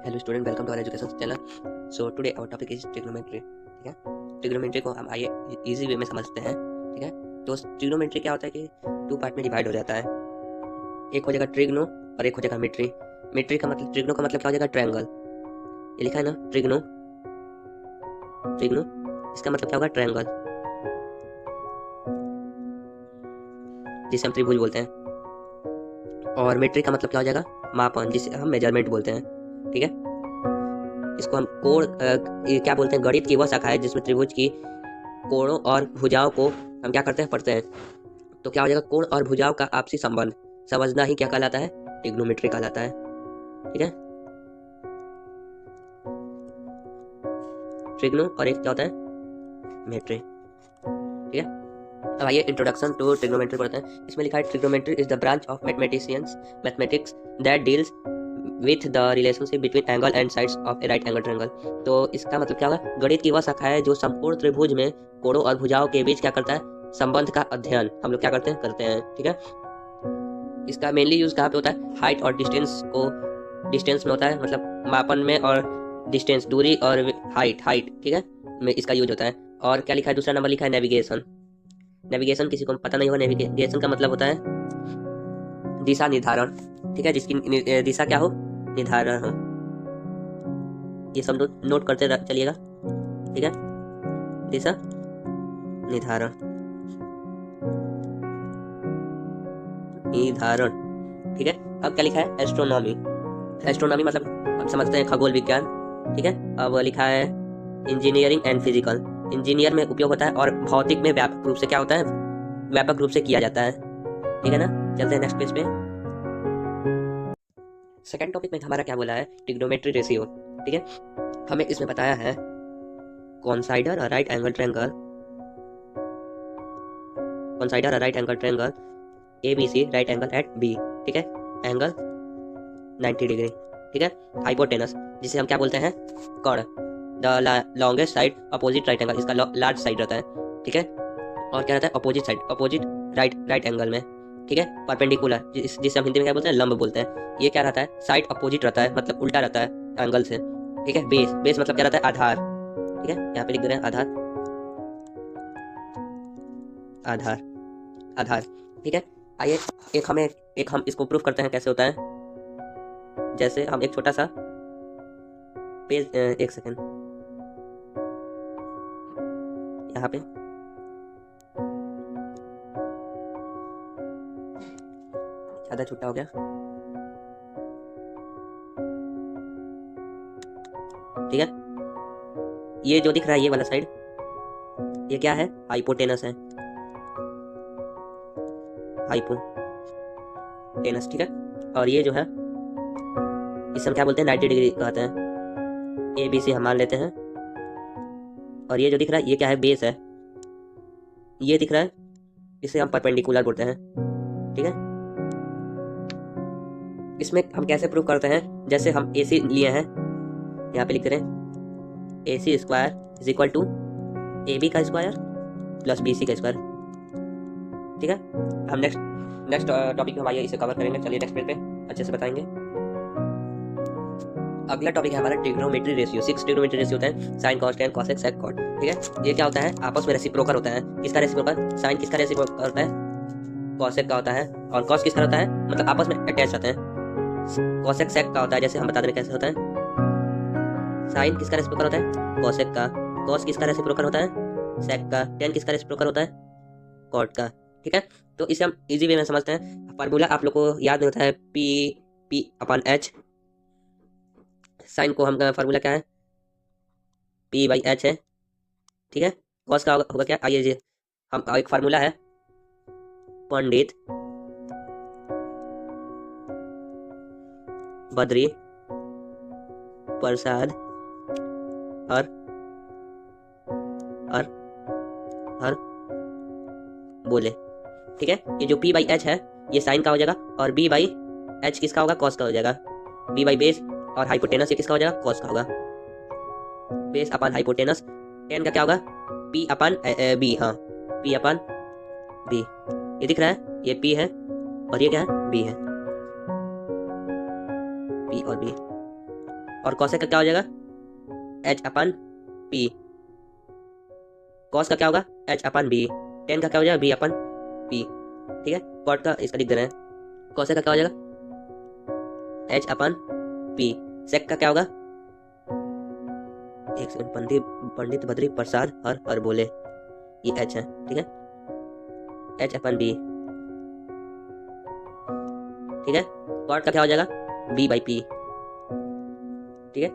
Hello student, welcome to our education channel. So today our topic is trigonometry. ठीक है, trigonometry को हम आइए इजी वे में समझते हैं। ठीक है, तो ट्रिग्नोमेट्री क्या होता है कि टू पार्ट में डिवाइड हो जाता है। एक हो जाएगा ट्रिग्नो और एक हो जाएगा मेट्री। मेट्री का मतलब, ट्रिग्नो का मतलब क्या हो जाएगा? ट्रायंगल। ये लिखा है ना, ट्रिग्नो। ट्रिग्नो इसका मतलब क्या होगा? ट्रायंगल, जिसे हम त्रिभुज बोलते हैं। और मेट्री का मतलब क्या हो जाएगा? मापन, जिसे हम मेजरमेंट बोलते हैं। ठीक है, इसको हम कोण क्या बोलते हैं? गणित की वह शाखा है जिसमें त्रिभुज की कोणों और भुजाओं को हम क्या करते हैं? पढ़ते हैं। तो क्या हो जाएगा? कोण और भुजाओं का आपसी संबंध समझना ही क्या कहलाता है? ट्रिग्नोमेट्री कहलाता है। ठीक है, ट्रिग्नो और एक क्या होता है? मेट्री। ठीक है, अब आइए इंट्रोडक्शन टू ट्रिग्नोमेट्री पढ़ते हैं। इसमें लिखा है trigonometry is the branch of mathematics that deals with the relationship between angle and sides of A right angle triangle. तो इसका मतलब क्या होगा? गणित की वह शाखा है जो संपूर्ण त्रिभुज में कोणों और भुजाओं के बीच क्या करता है? संबंध का अध्ययन हम लोग क्या करते हैं। ठीक है, इसका मेनली यूज कहाँ पे होता है? हाइट और डिस्टेंस में होता है, मतलब मापन में, और डिस्टेंस दूरी, और हाइट ठीक है, में इसका यूज होता है। और क्या लिखा है? दूसरा नंबर लिखा है नेविगेशन। नेविगेशन किसी को पता नहीं होगा, नेविगेशन का मतलब होता है दिशा निर्धारण। ठीक है, जिसकी दिशा क्या हो? निर्धारण हो। ये सब नोट करते चलिएगा। ठीक है, दिशा निर्धारण ठीक है। अब क्या लिखा है? एस्ट्रोनॉमी। एस्ट्रोनॉमी मतलब हम समझते हैं खगोल विज्ञान। ठीक है, अब लिखा है इंजीनियरिंग एंड फिजिकल। इंजीनियर में उपयोग होता है और भौतिक में व्यापक रूप से क्या होता है? व्यापक रूप से किया जाता है। ठीक है ना, चलते हैं नेक्स्ट पेज पे। सेकंड टॉपिक में हमारा क्या बोला है? Trigonometry ratio. ठीक है, हमें इसमें बताया है consider a right angle triangle, consider a right angle triangle ABC right angle at B। ठीक है, एंगल 90 डिग्री। ठीक है, हाइपोटेनस जिसे हम क्या बोलते हैं? कर्ण। The longest side opposite right angle, इसका लार्ज साइड रहता है। ठीक है, और क्या रहता है? Opposite side, opposite right angle में। ठीक है, परपेंडिकुलर जिसे हम हिंदी में क्या बोलते हैं? लंब बोलते हैं। ये क्या रहता है? साइड अपोजिट रहता है, मतलब उल्टा रहता है एंगल से। ठीक है, बेस मतलब क्या रहता है? आधार। ठीक है, यहाँ पे लिख दे रहे हैं आधार, आधार, आधार। ठीक है, आइए एक हम इसको प्रूफ करते हैं कैसे होता है। जैसे हम एक छोटा सा पेज, एक सेकेंड, यहाँ पे ज्यादा छोटा हो गया। ठीक है, ये जो दिख रहा है ये वाला साइड, ये क्या है? हाइपोटेनस है, हाइपोटेनस। ठीक है, और ये जो है इसे हम क्या बोलते हैं? 90 डिग्री कहते हैं। ABC हम मान लेते हैं। और ये जो दिख रहा है ये क्या है? बेस है। ये दिख रहा है, इसे हम परपेंडिकुलर बोलते हैं। ठीक है, इसमें हम कैसे प्रूव करते हैं? जैसे हम AC लिए हैं, यहाँ पे लिख रहे हैं AC square is equal to AB का स्क्वायर प्लस BC का स्क्वायर। ठीक है, हम नेक्स्ट टॉपिक में हम आइए इसे कवर करेंगे। चलिए नेक्स्ट पेज पे अच्छे से बताएंगे। अगला टॉपिक है हमारा ट्रिग्नोमेट्री रेशियो। 6 ट्रिग्नोमेट्री रेशियो होता है, sine cos tan cosec sec cot. ठीक है, ये क्या होता है? आपस में रेसिप्रोकल होता है। किसका रेसिप्रोकल? साइन किसका रेसिप्रोकल होता है? कॉसेक का होता है। और कॉस किसका होता है? मतलब आपस में अटैच रहते हैं। कॉसेक सेक का होता है, जैसे हम बता दें कैसे होता है। साइन किसका रेसिप्रोकल होता है? कॉसेक का। कॉस किसका रेसिप्रोकल होता है? सेक का। टेन किसका रेसिप्रोकल होता है? कॉट का। ठीक है, तो इसे हम इजी वे में समझते हैं। फार्मूला आप लोग को याद नहीं होता है? P/H। साइन को हम फार्मूला क्या है? P/H है। ठीक है, कॉस का होगा क्या? आइए जी, हम एक फार्मूला है, पंडित बद्री प्रसाद हर हर हर बोले। ठीक है, ये जो P/H है ये साइन का हो जाएगा, और B/H किसका होगा? कॉस का हो जाएगा। B बाई बेस और हाइपोटेनस ये किसका हो जाएगा? कॉस का होगा। बेस अपन हाइपोटेनस। टेन का क्या होगा? P/B। हाँ, P/B। ये दिख रहा है, ये P है और ये क्या है? B है, P और B। और कॉसेक का क्या हो जाएगा, एच अपन पी। कॉस का क्या होगा, एच अपन बी। टेन का क्या हो जाएगा, बी अपन पी। ठीक है, कॉट का इसका लिख दे रहे हैं, कॉसेक का क्या हो जाएगा, एच अपन पी। सेक का क्या होगा, एक सेकंड, पंडित पंडित बद्री प्रसाद हर बोले, ये एच है। ठीक है, एच अपन बी। ठीक है, कॉट का क्या हो जाएगा, बी बाई पी। ठीक है,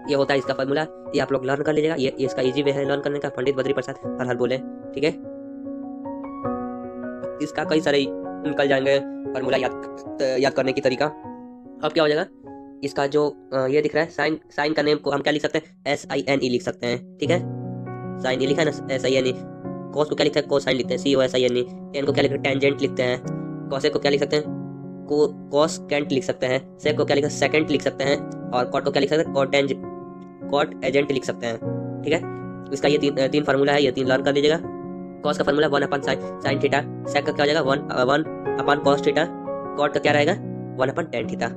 ये होता है इसका फॉर्मूला, ये आप लोग लर्न कर लीजिएगा, ये इसका इजी वे है लर्न करने का, पंडित बद्री प्रसाद हर बोले। ठीक है, इसका कई सारे निकल जाएंगे फॉर्मूला याद करने की तरीका। अब क्या हो जाएगा, इसका जो ये दिख रहा है साइन, साइन का नेम को हम क्या लिख सकते हैं, SINE लिख सकते हैं। ठीक है, साइन ये लिखा है ना, SINE। कॉस को क्या लिखते हैं, कोसाइन लिखते हैं, COSINE। टेन को क्या लिखते हैं, टेंजेंट लिखते हैं। कॉसेक को क्या लिख सकते हैं, कॉसकेंट लिख सकते हैं। सेक को क्या लिखते हैं, सेकेंट लिख सकते हैं। और कॉट को क्या लिख सकते हैं, कॉट एजेंट लिख सकते हैं। ठीक है, इसका ये तीन फार्मूला है, ये तीन लर्न कर लीजिएगा। कॉस का formula 1 upon sine theta. Sec का क्या हो जाएगा, 1 अपन कॉस थीटा। कॉट का क्या रहेगा, 1 अपन टेन थीटा।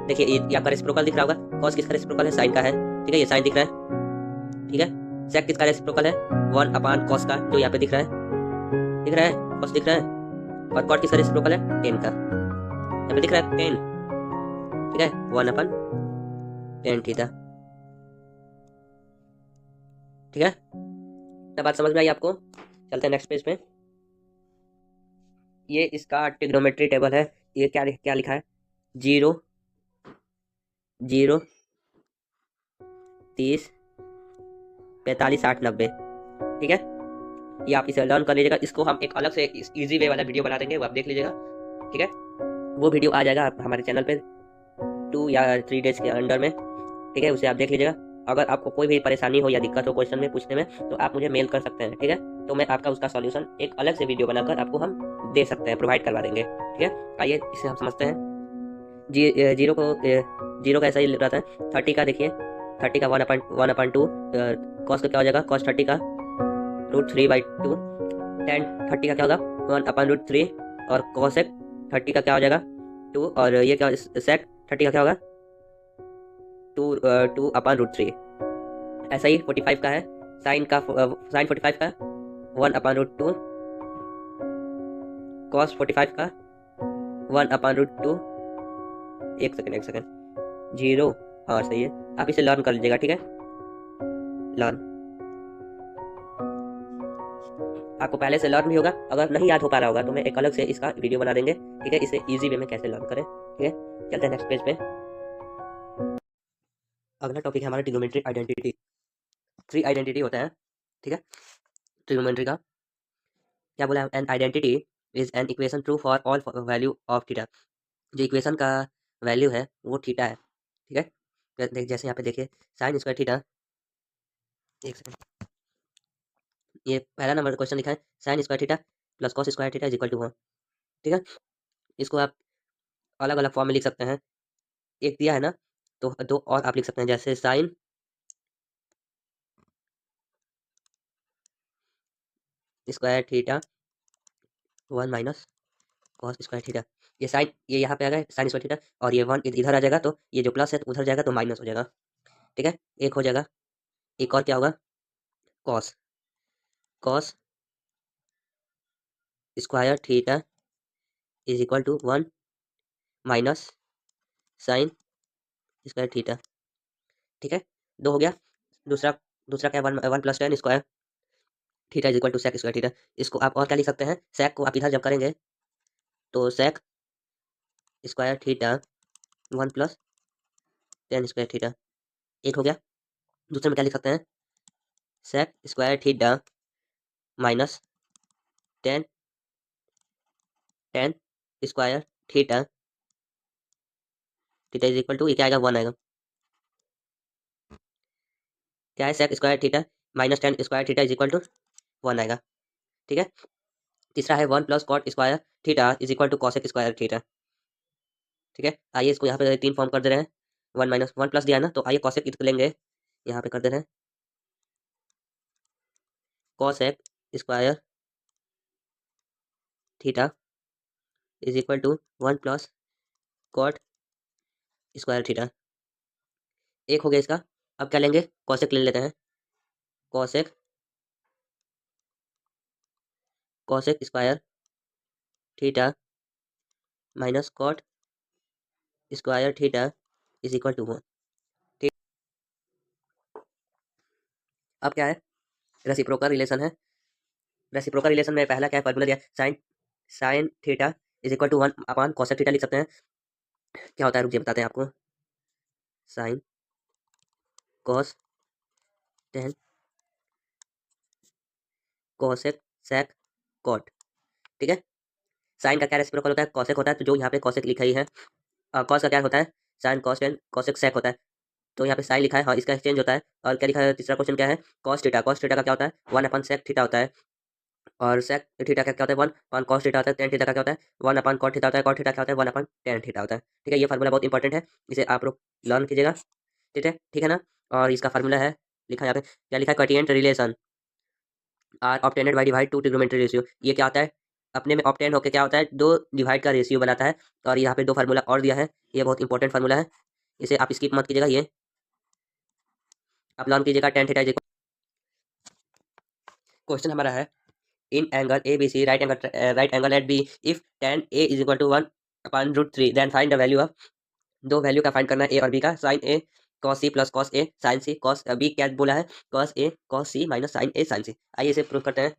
देखिए ये आपका रेसिप्रोकल दिख रहा होगा, कॉस किसका रेसिप्रोकल है, साइन का है। ठीक है, ये साइन दिख रहा है। ठीक है, सेक किसका रेसिप्रोकल है, 1 अपान कॉस का, जो यहाँ पे दिख रहा है, दिख रहा है, कॉस दिख रहा है। और कॉट किसका रेसिप्रोकल है, टेन का, यहाँ पे दिख रहा है 10। ठीक है, 1 अपन टेन थीटा। ठीक है, क्या बात समझ में आई आपको। चलते हैं नेक्स्ट पेज पे। ये इसका ट्रिग्नोमेट्री टेबल है। ये क्या क्या लिखा है, 0 0 30 45 60 90। ठीक है, ये आप इसे लर्न कर लीजिएगा। इसको हम एक अलग से इजी वे वाला वीडियो बना देंगे, वो आप देख लीजिएगा। ठीक है, वो वीडियो आ जाएगा हमारे चैनल पे 2 या 3 डेज के अंडर में। ठीक है, उसे आप देख लीजिएगा। अगर आपको कोई भी परेशानी हो या दिक्कत हो क्वेश्चन में पूछने में, तो आप मुझे मेल कर सकते हैं। ठीक है, तो मैं आपका उसका सॉल्यूशन एक अलग से वीडियो बनाकर आपको हम दे सकते हैं, प्रोवाइड करवा देंगे। ठीक है, आइए इसे हम समझते हैं। जीरो का ऐसा ही रहता है। 30 का देखिए, 30 का 1/2। कॉस का क्या हो जाएगा, कॉस 30 का √3/2। टेन 30 का क्या होगा, 1/√3। और कॉसेक 30 का क्या हो जाएगा, 2। और ये क्या, सेक 30 का क्या होगा, 2/√3। ऐसा ही 45 का है, साइन 45 का 1/√2। कॉस 45 का 1/√2। एक सेकंड 0। हाँ सही है, आप इसे लर्न कर लीजिएगा। ठीक है, लर्न आपको पहले से लर्न भी होगा, अगर नहीं याद हो पा रहा होगा तो मैं एक अलग से इसका वीडियो बना देंगे। ठीक है, इसे इजी वे में कैसे लर्न करें। ठीक है, चलते हैं नेक्स्ट पेज पे। अगला टॉपिक है हमारा ट्रिग्नोमेट्रिक आइडेंटिटी। 3 आइडेंटिटी होता है। ठीक है, ट्रिग्नोमेट्री का क्या बोला है, an identity is an equation true for all value of theta. जो इक्वेशन का वैल्यू है वो थीटा है। ठीक है, जैसे यहाँ पे देखिए, साइन स्क्वायर थीटा। एक सेकंड, ये पहला नंबर क्वेश्चन लिखा है, sine square theta plus cos square theta is equal to 1। ठीक है, इसको आप अलग अलग फॉर्म में लिख सकते हैं। एक दिया है ना, तो दो और आप लिख सकते हैं, जैसे sign square theta 1 minus cos square theta. ये साइन, ये यहाँ पे आ गया साइन स्क्वायर थीटा, और ये 1 इधर आ जाएगा, तो ये जो प्लस है तो उधर जाएगा तो माइनस हो जाएगा। ठीक है, एक हो जाएगा। एक और क्या होगा, cos cos square theta is equal to 1 minus sine square theta. ठीक है, दो हो गया। दूसरा दूसरा क्या, 1 plus tan square theta is equal to sec square theta. इसको आप और क्या लिख सकते हैं, सेक को आप इधर जब करेंगे तो sec square theta 1 plus tan square theta. एक हो गया। दूसरे में क्या लिख सकते हैं, sec square theta minus tan tan square theta. Theta is equal to, ये क्या आएगा, 1 आएगा। क्या है, sec square theta minus tan square theta is equal to 1 आएगा। ठीक है, तीसरा है 1 plus cot square theta is equal to cosec square theta. ठीक है, आइए इसको यहाँ पे 3 फॉर्म कर दे रहे हैं। 1 माइनस 1 प्लस दिया है ना, तो आइए कॉसेक लेंगे, यहाँ पे कर दे रहे हैं, cosec square theta is equal to 1 plus cot square theta. एक हो गया इसका। अब क्या लेंगे, कॉसेक ले लेते हैं। Cosec, cosec square theta minus cot square theta is equal to 1। ठीक। अब क्या है, रेसिप्रोकल रिलेशन है। रेसिप्रोकल रिलेशन में पहला क्या है, फॉर्मूला दिया, sine sine theta is equal to 1 upon cosec theta लिख सकते हैं। क्या होता है, रुकिए बताते हैं आपको। Sine cos tan cosec sec cot. ठीक है। साइन का क्या रेसिप्रोकल होता है, कॉसेक होता है, तो जो यहाँ पे कॉसेक लिखा ही है। कॉस का क्या होता है, sine cos tan cosec sec होता है, तो यहाँ पे साइन लिखा है, हाँ इसका एक्सचेंज होता है। और क्या लिखा है, तीसरा क्वेश्चन क्या है, कॉस थीटा, कॉस थीटा का क्या होता है, 1 अपन सेक थीटा होता है। और सेक थीटा का क्या होता है, 1 अपन कॉस थीटा होता है। टेन थीटा का क्या होता है, 1 अपन कॉट थीटा होता है। कॉट थीटा क्या होता है, 1 अपन टेन थीटा होता है। ठीक है, ये फार्मूला बहुत इंपॉर्टेंट है, इसे आप लोग लर्न कीजिएगा। ठीक है ना। और इसका फार्मूला है, लिखा है यहाँ पे, क्या लिखा है, coefficient relation are obtained by divide two trigonometry ratio. ये क्या होता है, अपने में ऑब्टेन होकर क्या होता है, दो डिवाइड का रेशियो बनाता है। और यहाँ पे दो फार्मूला और दिया है, ये बहुत इंपॉर्टेंट फार्मूला है, इसे आप स्किप मत कीजिएगा। ये आप लर्न कीजिएगा। Tan theta. क्वेश्चन हमारा है, in angle A B C right angle at B if tan A is equal to 1/√3 then find the value of. दो वैल्यू का फाइंड करना है, ए और बी का। Sine A cos C plus cos A sine C, cos B क्या बोला है, cos A cos C minus sine A sine C. आइए इसे प्रूव करते हैं।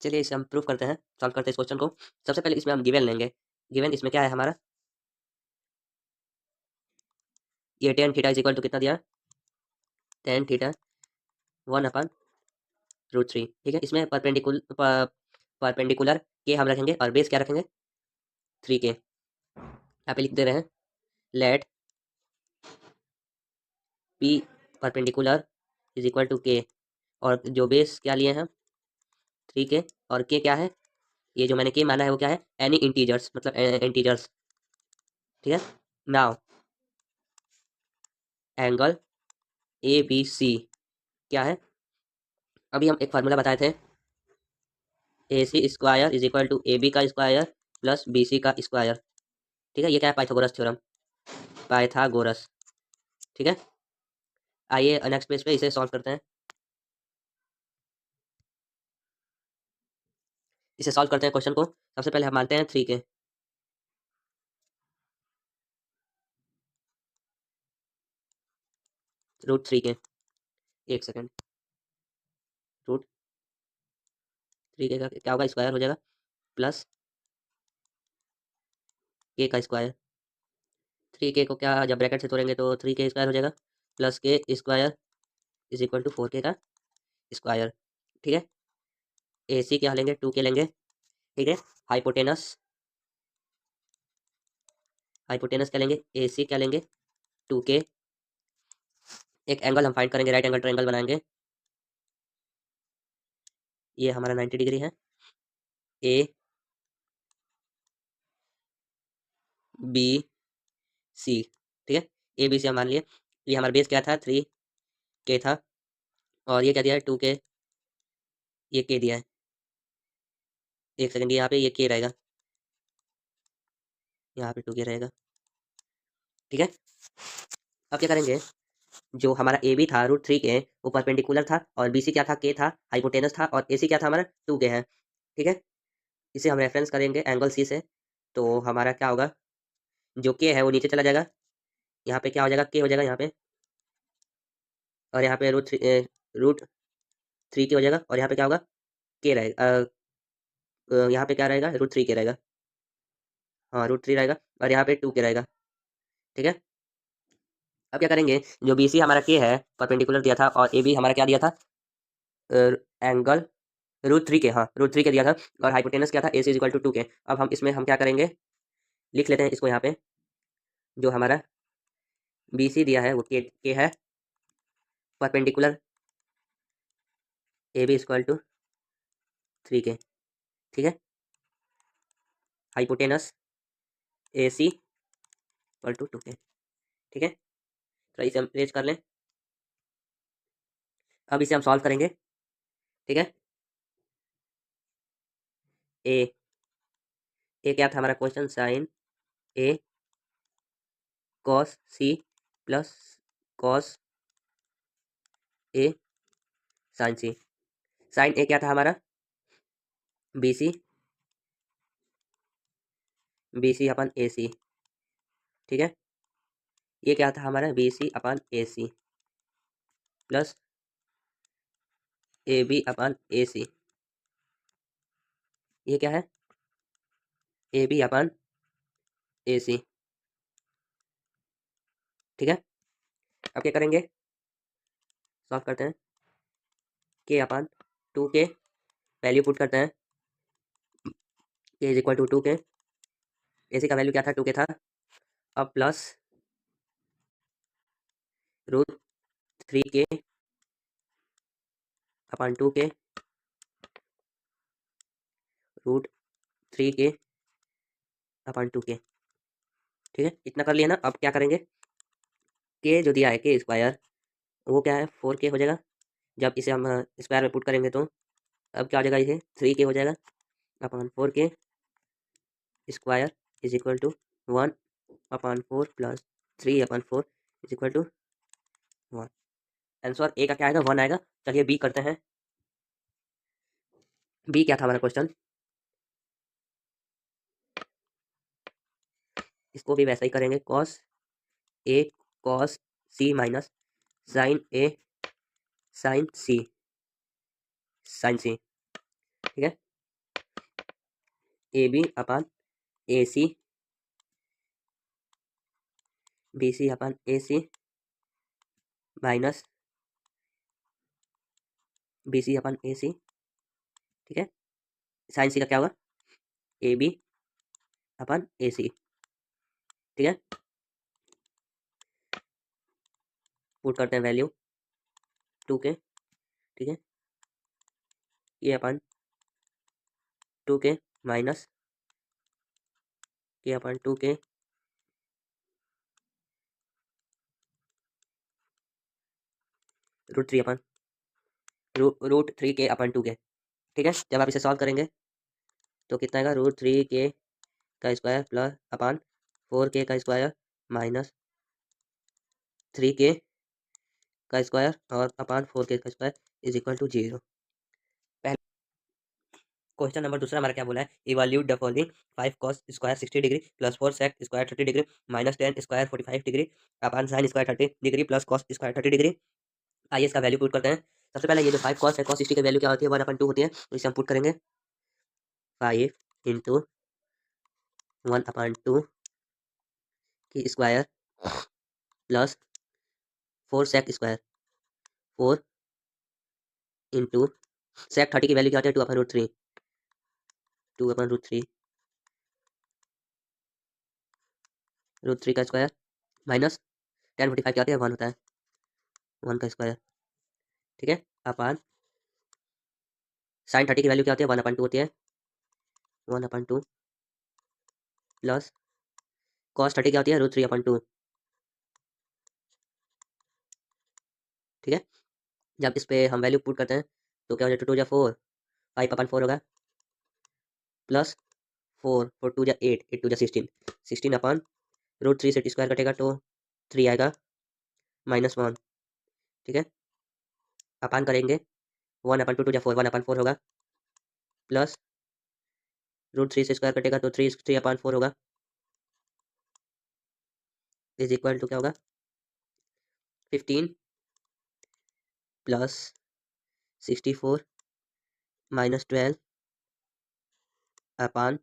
चलिए इसे हम प्रूव करते हैं, सॉल्व करते हैं इस क्वेश्चन को। सबसे पहले इसमें हम गिवन लेंगे। गिवन इसमें क्या है हमारा, ये tan theta is equal to कितना दिया, टेन थीटा 1/√3। ठीक है, इसमें परपेंडिकुलर के हम रखेंगे और बेस क्या रखेंगे, 3 के। यहाँ पे लिख दे रहे हैं, let P perpendicular is equal to K. और जो बेस क्या लिए हैं, 3 के। और के क्या है, ये जो मैंने के माना है वो क्या है, एनी इंटीजर्स, मतलब इंटीजर्स। ठीक है। Now angle A B C क्या है, अभी हम एक फार्मूला बताए थे, A C square is equal to A B का स्क्वायर प्लस बी सी का स्क्वायर। ठीक है, ये क्या है, पाइथागोरस थ्योरम, पाइथागोरस। ठीक है। आइए नेक्स्ट पेज पे इसे सॉल्व करते हैं। इसे सॉल्व करते हैं क्वेश्चन को। सबसे पहले हम मानते हैं 3 के। √3 के, एक सेकेंड, √3 के का क्या होगा, स्क्वायर हो जाएगा प्लस के का स्क्वायर। 3 के को क्या जब ब्रैकेट से तोड़ेंगे तो 3 के स्क्वायर हो जाएगा प्लस के स्क्वायर इज इक्वल टू 4 के का स्क्वायर। ठीक है। ए सी क्या लेंगे, 2 के लेंगे। ठीक है। हाइपोटेनस, हाइपोटेनस क्या लेंगे, ए सी क्या लेंगे, 2 के। एक एंगल हम फाइंड करेंगे, राइट एंगल ट्रायंगल बनाएंगे। ये हमारा 90 डिग्री है। A B C. ठीक है, ए बी सी हम मान लिए। ये हमारा बेस क्या था, 3 के था। और ये क्या दिया है, 2 के, ये के दिया है। एक सेकंड, यहाँ पे ये के रहेगा, यहाँ पे 2 के रहेगा। ठीक है। अब क्या करेंगे, जो हमारा ए बी था √3 के, वो परपेंडिकुलर था, और बी सी क्या था, के था, हाइपोटेनस था, और ए सी क्या था हमारा, 2 के है। ठीक है। इसे हम रेफरेंस करेंगे एंगल सी से, तो हमारा क्या होगा, जो के है वो नीचे चला जाएगा, यहाँ पे क्या हो जाएगा, के हो जाएगा यहाँ पे, और यहाँ पे √3 के हो जाएगा, और यहाँ पे क्या होगा, के रहेगा। यहाँ पे क्या रहेगा, √3 के रहेगा, हाँ √3 रहेगा, और यहाँ पे 2 के रहेगा। ठीक है। अब क्या करेंगे, जो बी सी हमारा के है, परपेंडिकुलर दिया था, और ए बी हमारा क्या दिया था, एंगल √3 के, हाँ √3 के दिया था, और हाइपोटेनस क्या था, ए सी इक्वल टू 2 के। अब हम इसमें हम क्या करेंगे, लिख लेते हैं इसको यहाँ पे, जो हमारा बी सी दिया है वो के है, perpendicular A B equal to 3 K. ठीक है। Hypotenuse A C equal to 2 K. ठीक है, तो इसे हम रेज कर लें। अब इसे हम सॉल्व करेंगे। ठीक है। ए ए क्या था हमारा question, sign A cos C plus cos A sine C. Sign ए क्या था हमारा, B C, B C upon A C, ठीक है। ये क्या था हमारा, B C upon A C plus A B upon A C. ये क्या है, A B upon A C, ठीक है। अब क्या करेंगे, सॉल्व करते हैं। के अपन टू के वैल्यू पुट करते हैं, के इज इक्वल टू टू के, ए सी का वैल्यू क्या था, टू के था। अब plus root three K upon two K, root three K upon two के, ठीक है। इतना कर लिया ना। अब क्या करेंगे, के जो दिया है के स्क्वायर, वो क्या है, फोर के हो जाएगा। जब इसे हम स्क्वायर में पुट करेंगे तो अब क्या हो जाएगा, ये थ्री के हो जाएगा upon four K square is equal to one upon four plus three upon four is equal to one. Answer A का क्या आएगा, वन आएगा। चलिए बी करते हैं। बी क्या था हमारा क्वेश्चन, इसको भी वैसा ही करेंगे, cos A cos C minus sine A sine C, sine C, ठीक है। A B upon A C, B C upon A C minus B C upon A C, ठीक है। साइन सी का क्या होगा, ए बी अपन ए सी, ठीक है। Put करते हैं वैल्यू टू के, ठीक है। ये अपन two K minus K upon two K root three upon root three K upon two के, ठीक है। जब आप इसे सॉल्व करेंगे तो कितना आएगा, रूट थ्री के का स्क्वायर प्लस अपन फोर के का स्क्वायर माइनस थ्री के का स्क्वायर और अपन फोर के का square is equal to zero. पहले क्वेश्चन नंबर दूसरा हमारा क्या बोला है, evaluate the following five cos square 60 degree plus four sec square 30 degree minus tan square 45 degree upon sine square 30 degree plus cos square 30 degree. आइए इसका value put करते हैं। सबसे पहले ये जो फाइव कॉस है, कॉस 60 की वैल्यू क्या होती है, वन अपन टू होती है, तो इसे हम पुट करेंगे। Five into one upon two की square plus four sec square, four into sec 30 की वैल्यू क्या होती है, two upon root three, two upon root three का स्क्वायर माइनस टेन 45 क्या होती है, वन होता है, वन का स्क्वायर, ठीक है। अपन साइन 30 की वैल्यू क्या होती है, वन अपन टू होती है, one upon two plus cos 30 क्या होती है, रूट थ्री अपन टू, ठीक है। जब इस पे हम वैल्यू पुट करते हैं तो क्या हो जाए, टू टू जा फोर, फाइव अपन फोर होगा प्लस फोर, फोर टू जा एट, एट टू जा sixteen, sixteen upon root three से स्क्वायर कटेगा तो थ्री आएगा माइनस वन, ठीक है। अपन करेंगे वन अपन टू टू जा फोर, वन अपन फोर होगा प्लस रूट थ्री से स्क्वायर कटेगा तो थ्री थ्री अपन फोर होगा इज इक्वल टू क्या होगा, 15 प्लस 64 माइनस 12 अपन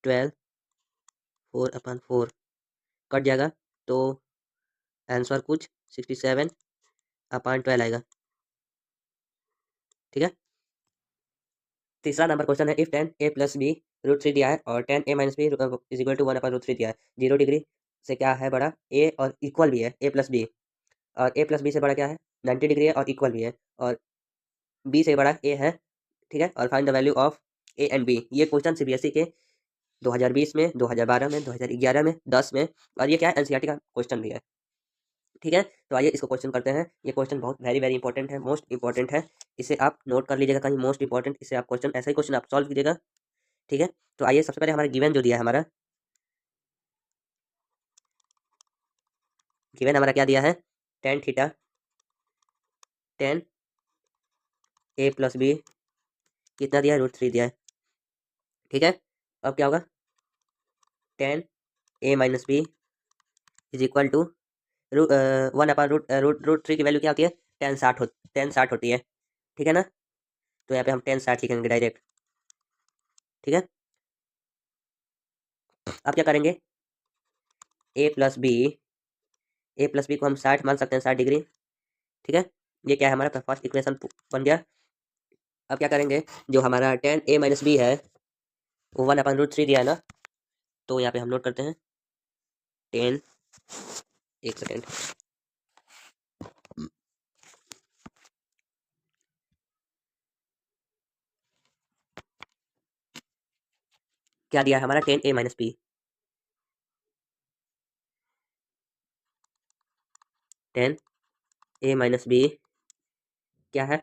12, फोर अपन फोर कट जाएगा तो आंसर कुछ 67 अपन 12 आएगा, ठीक है। तीसरा नंबर क्वेश्चन है, if tan A plus B root three दिया है और tan A minus B is equal to one upon root three दिया है, जीरो डिग्री से क्या है बड़ा, ए और इक्वल भी है ए प्लस बी, और ए प्लस बी से बड़ा क्या है 90 डिग्री है और इक्वल भी है, और बी से बड़ा ए है, ठीक है। और find the value of A and B. ये क्वेश्चन सीबीएसई के 2020 में, 2012 में, 2011 में, 10 में, और ये क्या है एनसीईआरटी का क्वेश्चन भी है, ठीक है। तो आइए इसको क्वेश्चन करते हैं। ये क्वेश्चन बहुत वेरी वेरी इंपॉर्टेंट है, मोस्ट इंपॉर्टेंट है, इसे आप नोट कर लीजिएगा कहीं, मोस्ट इंपॉर्टेंट, इसे आप क्वेश्चन ऐसा ही क्वेश्चन आप सॉल्व कीजिएगा, ठीक है। तो आइए सबसे पहले हमारा गिवन जो दिया है, हमारा गिवन हमारा क्या दिया है, tan theta tan A plus B कितना दिया है, √3 दिया है। ठीक है, अब क्या होगा, tan A minus B is equal to 1/√3 की वैल्यू क्या होती है, टेन साठ होती है। ठीक है ना, तो यहाँ पे हम टेन साठ लिखेंगे डायरेक्ट। ठीक है, अब क्या करेंगे, ए प्लस बी को हम 60 मान सकते हैं, 60 डिग्री। ठीक है, ये क्या है, हमारा फर्स्ट इक्वेशन बन गया। अब क्या करेंगे, जो हमारा टेन ए माइनस बी है वो 1/√3 दिया है ना, तो यहाँ पे हम नोट करते हैं टेन, एक सेकेंड, क्या दिया है हमारा, tan A minus B, ten A minus B क्या है,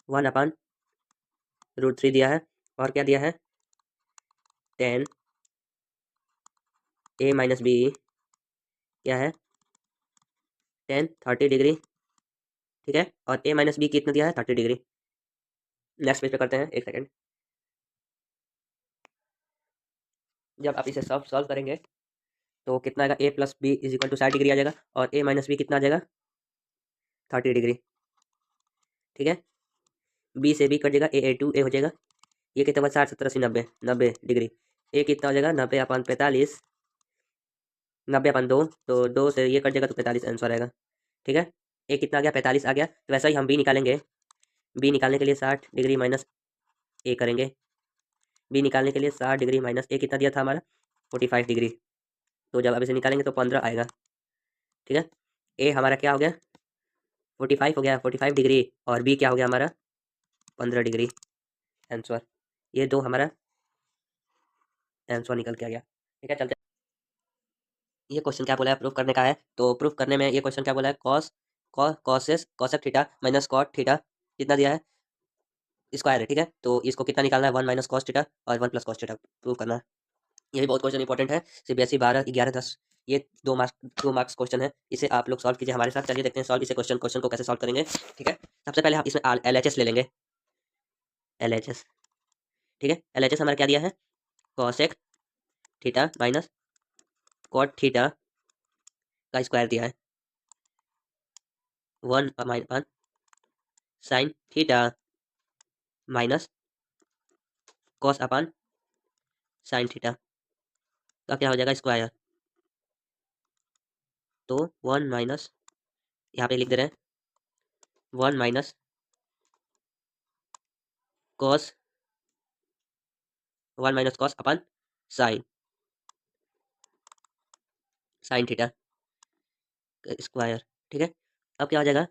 1/√3 दिया है। और क्या दिया है, टेन ए माइनस बी क्या है, टेन 30 डिग्री। ठीक है, और ए माइनस बी कितना दिया है, 30 डिग्री। नेक्स्ट पेज पे करते हैं, एक सेकेंड। जब आप इसे सॉल्व करेंगे तो कितना आएगा, A plus B is equal to 60 degree आ जाएगा, और ए माइनस बी कितना आ जाएगा, 30 डिग्री। ठीक है, बी से बी कट जाएगा, ए टू ए हो जाएगा। ये कितना बचा, 60 70 80 90 90 डिग्री। ए कितना हो जाएगा, 90/45, 90/2, तो 2 से ये कट जाएगा तो 45 आंसर आएगा। ठीक है, ए कितना आ गया, 45 आ गया। तो वैसा ही हम बी निकालेंगे, बी निकालने के लिए 60 डिग्री माइनस ए करेंगे। बी निकालने के लिए 60 डिग्री माइनस ए कितना दिया था हमारा, 45 डिग्री। तो जब अब इसे निकालेंगे तो 15 आएगा। ठीक है, ए हमारा क्या हो गया, 45 हो गया, 45 डिग्री, और बी क्या हो गया हमारा, 15 डिग्री आंसर। ये दो हमारा आंसर निकल के आ गया। ठीक है, चलते, ये क्वेश्चन क्या बोला है, प्रूफ करने का है। तो प्रूफ करने में ये क्वेश्चन क्या बोला है, cosec theta minus cot theta कितना दिया है, स्क्वायर है। ठीक है, तो इसको कितना निकालना है, 1 - cos थीटा और 1 + cos थीटा प्रूव करना है। ये भी बहुत क्वेश्चन इंपॉर्टेंट है, CBSE 12 11 10, ये 2 मार्क्स क्वेश्चन है। इसे आप लोग सॉल्व कीजिए हमारे साथ। चलिए देखते हैं सॉल्व इसे क्वेश्चन को कैसे सॉल्व करेंगे। ठीक है, सबसे पहले हम इसमें LHS ले लेंगे, LHS। ठीक है, LHS हमारा क्या दिया है, cosec theta minus cot theta का स्क्वायर दिया है, 1 sine theta minus cos upon sine theta का क्या हो जाएगा, स्क्वायर। तो 1 माइनस, यहाँ पे लिख दे रहे हैं 1 - cos, 1 - cos upon sign sine theta का स्क्वायर। ठीक है, अब क्या हो जाएगा,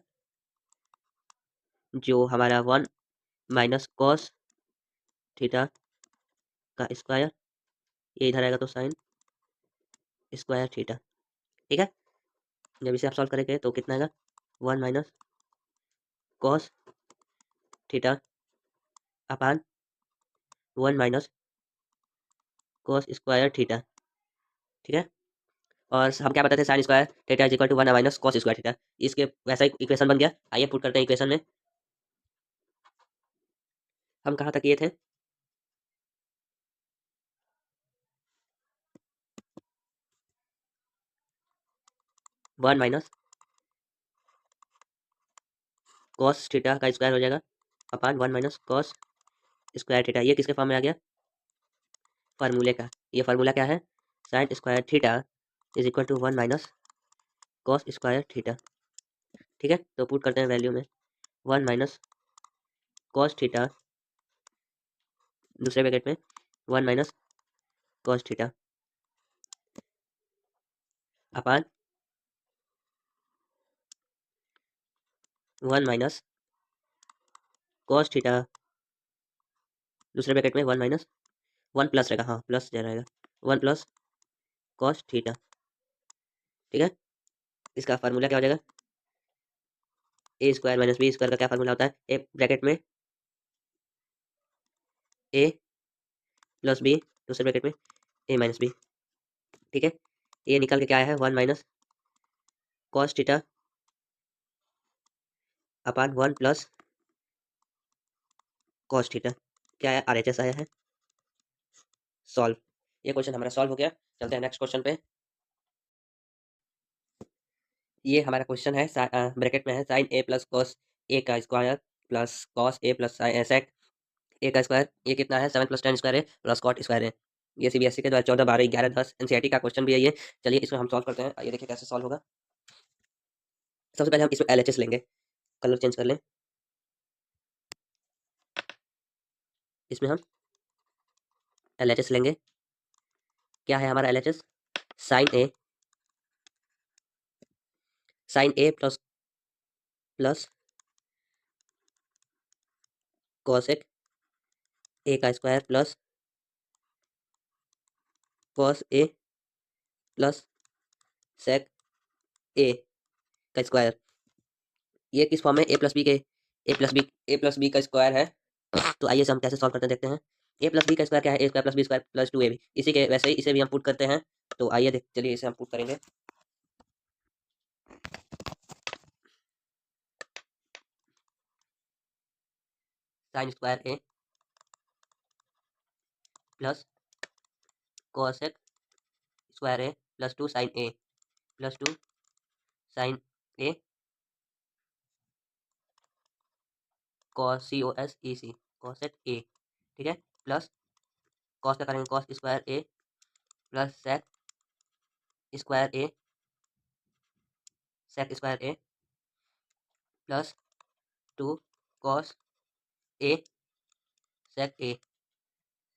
जो हमारा 1 - कॉस थीटा का स्क्वायर, ये इधर आएगा तो साइन स्क्वायर थीटा। ठीक है, जब इसे आप सॉल्व करेंगे तो कितना आएगा, 1 - cos theta upon 1 - cos square theta. ठीक है, और हम क्या बताते हैं, sine square theta is equal to 1 - cos square theta. इसके वैसा ही इक्वेशन बन गया। आइए पुट करते हैं इक्वेशन में। हम कहाँ तक किए थे, 1 - कॉस थीटा का स्क्वायर हो जाएगा अपान 1 - कॉस स्क्वायर थीटा। ये किसके फॉर्म में आ गया, फार्मूले का। ये फार्मूला क्या है, sine square theta is equal to 1 - cos square theta. ठीक है, तो पुट करते हैं वैल्यू में, 1 - कॉस थीटा दूसरे ब्रैकेट में 1 - cos theta upon 1 - cos theta दूसरे ब्रैकेट में 1 प्लस रहेगा, हाँ प्लस दे रहेगा, 1 + कॉस थीटा। ठीक है, इसका फार्मूला क्या हो जाएगा, ए स्क्वायर माइनस बी स्क्वायर का क्या फार्मूला होता है, ए ब्रैकेट में ए प्लस बी दूसरे ब्रैकेट में ए माइनस बी। ठीक है, ये निकल के क्या आया है, 1 - cos theta upon 1 plus cos theta. क्या है, RHS आया है। सॉल्व। ये क्वेश्चन हमारा सॉल्व हो गया। चलते हैं नेक्स्ट क्वेश्चन पे। ये हमारा क्वेश्चन है, ब्रैकेट में है साइन ए प्लस कॉस ए का square plus cos A plus sec A का स्क्वायर। ये कितना है, 7 प्लस 10 स्क्वायर है प्लस कॉट स्क्वायर है। ये CBSE के 2014, 12, 11, 10 NCERT का क्वेश्चन भी है ये। चलिए इसमें हम सॉल्व करते हैं। ये देखिए कैसे सॉल्व होगा। सबसे पहले हम इसमें LHS लेंगे। कलर चेंज कर लें। इसमें हम LHS लेंगे। क्या है हमारा LHS, sine A plus plus cosec A का square plus cos A plus sec A का स्क्वायर। ये किस फॉर्म में, ए प्लस बी का स्क्वायर है। तो आइए से हम कैसे सॉल्व करते हैं देखते हैं। ए प्लस बी का स्क्वायर क्या है, A square plus B square plus 2ab। इसी के वैसे ही इसे भी हम पुट करते हैं। तो आइए देख, चलिए इसे हम पुट करेंगे। Sine square A plus cosec square A plus 2 sine A plus 2 sine A COSEC cosec A. ठीक है, प्लस कॉस का करेंगे cos square A plus square A sec square A plus 2 cos A sec A.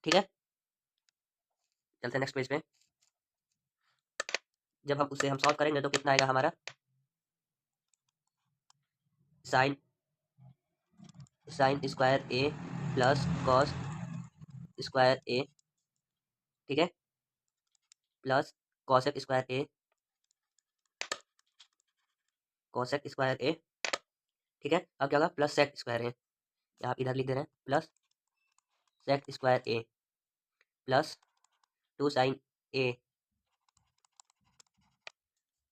ठीक है, चलते हैं next page पे। जब हम उसे हम सॉल्व करेंगे तो कितना आएगा हमारा, sign sign square A plus cos square A. ठीक है, plus cosec square A cosec square A. ठीक है, अब क्या होगा, प्लस सेक स्क्वायर ए। आप इधर लिख दे रहे हैं, plus sec square A plus 2 sine A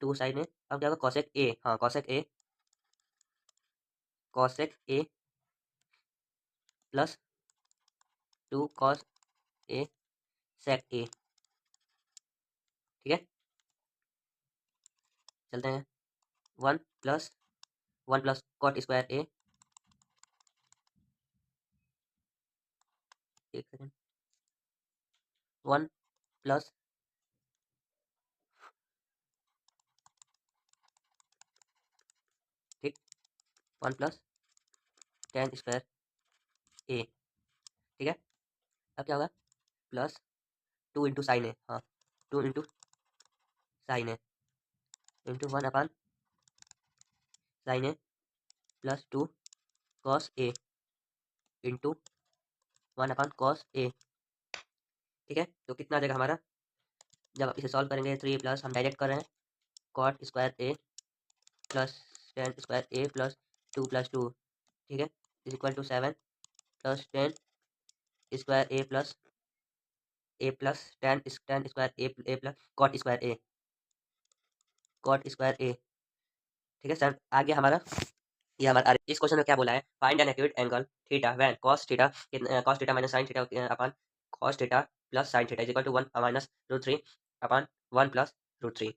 2 sine ए। अब क्या होगा, कॉसेक ए, हाँ cosec A plus 2 cos A sec A. ठीक है, चलते हैं। 1 प्लस कॉट स्क्वायर ए, एक सेकेंड, 1 प्लस ठीक 1 प्लस टेन स्क्वायर ए। ठीक है, अब क्या होगा, प्लस 2 इंटू साइन ए, हाँ 2 into sine A into 1 upon sign A plus 2 cos A into 1 upon cos A. ठीक है, तो कितना आ जाएगा हमारा, जब आप इसे सॉल्व करेंगे 3 प्लस हम डायरेक्ट कर रहे हैं cot square A plus tan square A plus 2 plus 2। ठीक है, is equal to 7 plus tan square A plus tan square A plus cot square A. ठीक है सर, आ गया हमारा। ये हमारा इस क्वेश्चन में क्या बोला है, find an accurate angle theta when cos theta minus sin theta upon cos theta plus sin theta is equal to 1 minus root 3 upon 1 plus root 3।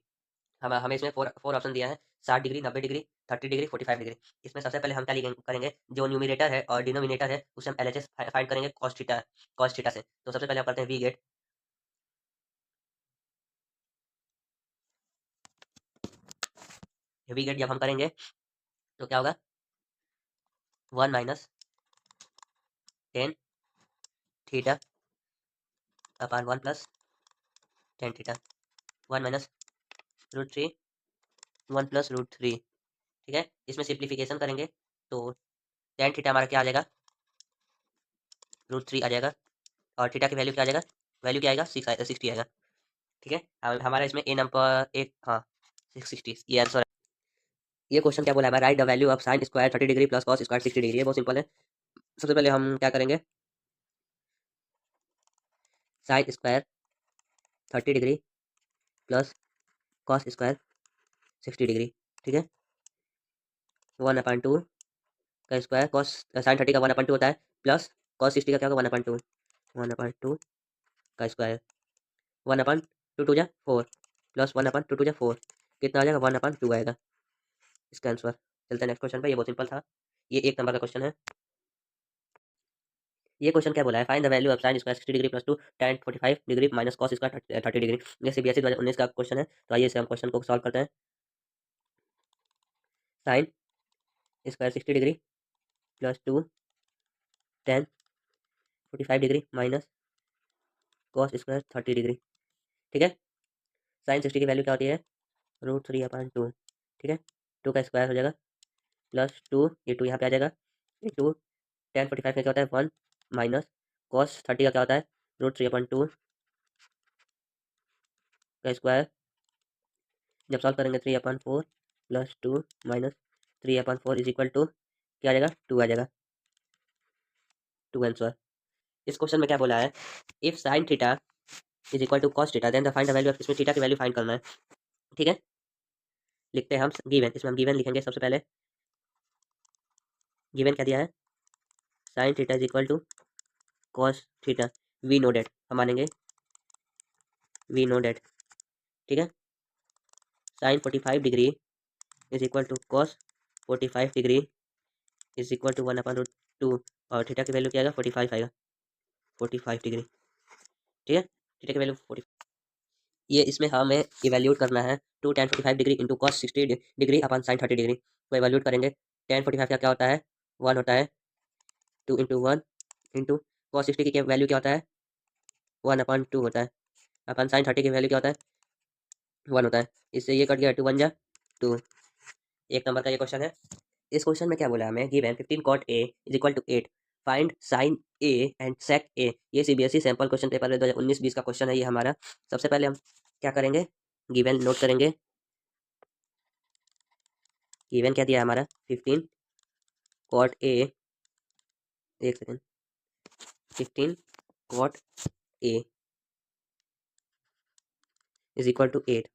हम हमें इसमें फोर ऑप्शन दिया है, 60 डिग्री, 90 डिग्री, 30 डिग्री, 45 डिग्री। इसमें सबसे पहले हम क्या करेंगे, जो न्यूमिनेटर है और डिनोमिनेटर है उसे हम LHS फाइंड करेंगे cos थीटा से। तो सबसे पहले हम करते हैं वी गेट जब हम करेंगे तो क्या होगा, 1 minus tan theta upon 1 plus tan theta, 1 minus root 3 1 plus root 3। ठीक है, इसमें सिंप्लीफिकेशन करेंगे तो टेन थीटा हमारा क्या आ जाएगा, रूट 3 आ जाएगा। और थीटा की वैल्यू क्या आ जाएगा, वैल्यू क्या आएगा, 60 आएगा। ठीक है, हमारा इसमें ए नंबर एक, हाँ 660 ये आंसर है। ये क्वेश्चन क्या बोला है, right the value of sine square 30 degree plus cos square 60 degree. ये बहुत सिंपल है। सबसे पहले हम क्या करेंगे, sine square 30 degree plus cos square 60 degree. ठीक है, 1/2 का स्क्वायर कॉस साइन 30 का 1/2 होता है, प्लस कॉस 60 का क्या होगा 1/2, 1/2 का स्क्वायर, 1/2 टू जा 4 प्लस 1/2 टू जा 4, कितना आ जाएगा 1/2 आएगा इसका आंसर। चलते हैं नेक्स्ट क्वेश्चन पे, ये बहुत सिंपल था, ये 1 नंबर का क्वेश्चन है। ये क्वेश्चन क्या बोला है, find the value of sine square 60 degree plus 2 tan 45 degree minus cos square 30 degree. ये सीबीएसई 2019 का क्वेश्चन है, तो आइए इसे हम क्वेश्चन को सॉल्व करते हैं। Sine square 60 degree plus 2 tan 45 degree minus cos square 30 degree. ठीक है, साइन 60 की वैल्यू क्या होती है √3/2। ठीक है, 2 का स्क्वायर हो जाएगा प्लस 2, ये 2 यहाँ पे आ जाएगा, ये 2 tan 45 का क्या होता है 1 माइनस कॉस 30 का क्या होता है √3/2 का स्क्वायर। जब सॉल्व करेंगे 3/4 plus 2 minus 3/4 is equal to क्या आ जाएगा 2 आ जाएगा, 2 आंसर। इस क्वेश्चन में क्या बोला है, if sine theta is equal to cos theta then the find the value of, इसमें थीटा की वैल्यू फाइंड करना है। ठीक है, लिखते हैं हम गिवन, इसमें हम गिवन लिखेंगे सबसे पहले। गिवन क्या दिया है, sine theta is equal to cos theta, we know that, हम मानेंगे वी नो डेट। ठीक है, sine 45 degree is equal to cos 45 degree is equal to 1/√2, और थीटा की वैल्यू क्या आएगा 45 आएगा, 45 डिग्री। ठीक है, थीटा की वैल्यू 40, ये इसमें हमें इवैल्यूएट करना है 2 tan 45 degree into cos 60 degree upon sine 30 degree को इवैल्यूएट करेंगे। tan 45 का क्या होता है 1 होता है, 2 इंटू 1 इंटू कॉस 60 की वैल्यू क्या होता है 1/2 होता है, अपन साइन 30 की वैल्यू क्या होता है 1 होता है, इससे ये कट गया 2 बन जा 2। 1 नंबर का ये क्वेश्चन है। इस क्वेश्चन में क्या बोला हमें, given 15 cot A is equal to 8, find sine A and sec A। ये सीबीएसई सैंपल क्वेश्चन पेपर में 2019-20 का क्वेश्चन है ये हमारा। सबसे पहले हम क्या करेंगे, गिवन नोट करेंगे। गिवन क्या दिया है हमारा 15 cot A, एक second, 15 cot A is equal to 8,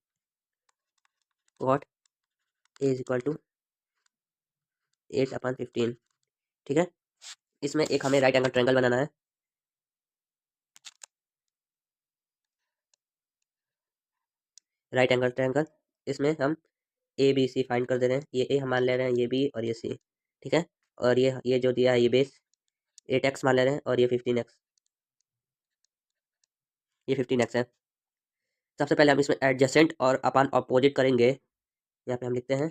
cot A is equal to 8/15। ठीक है, इसमें एक हमें राइट एंगल ट्रायंगल बनाना है। राइट एंगल ट्रायंगल, इसमें हम ए बी सी फाइंड कर दे रहे हैं, ये ए हम मान ले रहे हैं, ये बी और ये सी। ठीक है, और ये जो दिया है ये बेस 8x मान ले रहे हैं, और ये 15x, ये 15x है। सबसे पहले हम इसमें एडजेसेंट और अपन अपोजिट करेंगे। यहाँ पे हम लिखते हैं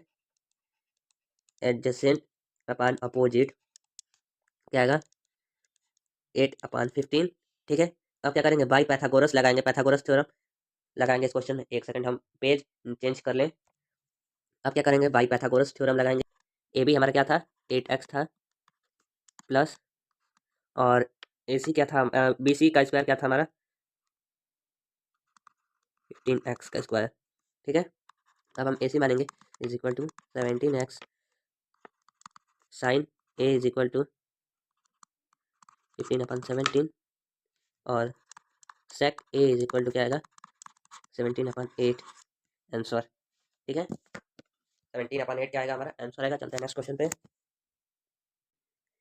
एडजेसेंट अपन अपोजिट, क्या आएगा 8/15। ठीक है, अब क्या करेंगे बाई पैथागोरस लगाएंगे, पैथागोरस थ्योरम लगाएंगे इस क्वेश्चन में। एक सेकंड हम पेज चेंज कर लें। अब क्या करेंगे बाई पैथागोरस थ्योरम लगाएंगे। ए बी हमारा क्या था 8x था, प्लस और ए सी क्या था बी सी का स्क्वायर क्या था हमारा 15x का स्क्वायर। ठीक है, अब हम ए सी मानेंगे is equal to 17x sine A is equal to 15/17, और sec A is equal to क्या आएगा 17/8 आंसर। ठीक है, 17/8 क्या आएगा हमारा आंसर आएगा। चलते हैं नेक्स्ट क्वेश्चन पे।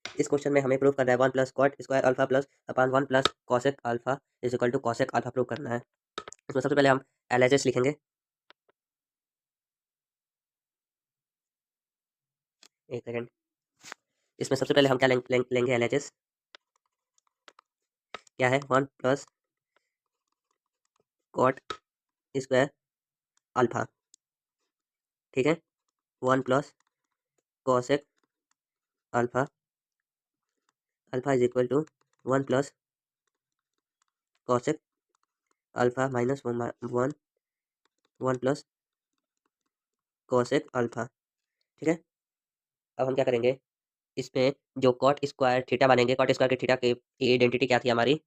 इस क्वेश्चन में हमें प्रूव करना है 1 plus cot square alpha plus upon 1 plus cosec alpha is equal to cosec alpha prove करना है। इसमें सबसे पहले हम एलएचएस लिखेंगे। एक सेकेंड, इसमें सबसे पहले हम क्या लेंगे एलएचएस क्या है 1 प्लस कॉट स्क्वायर अल्फा। ठीक है, 1 plus cosec alpha, alpha is equal to 1 plus cosec alpha minus 1 plus cosec alpha. ठीक है, अब हम क्या करेंगे, इसमें जो कॉट स्क्वायर थीटा बनेंगे, कॉट स्क्वायर के थीटा की आइडेंटिटी क्या थी हमारी,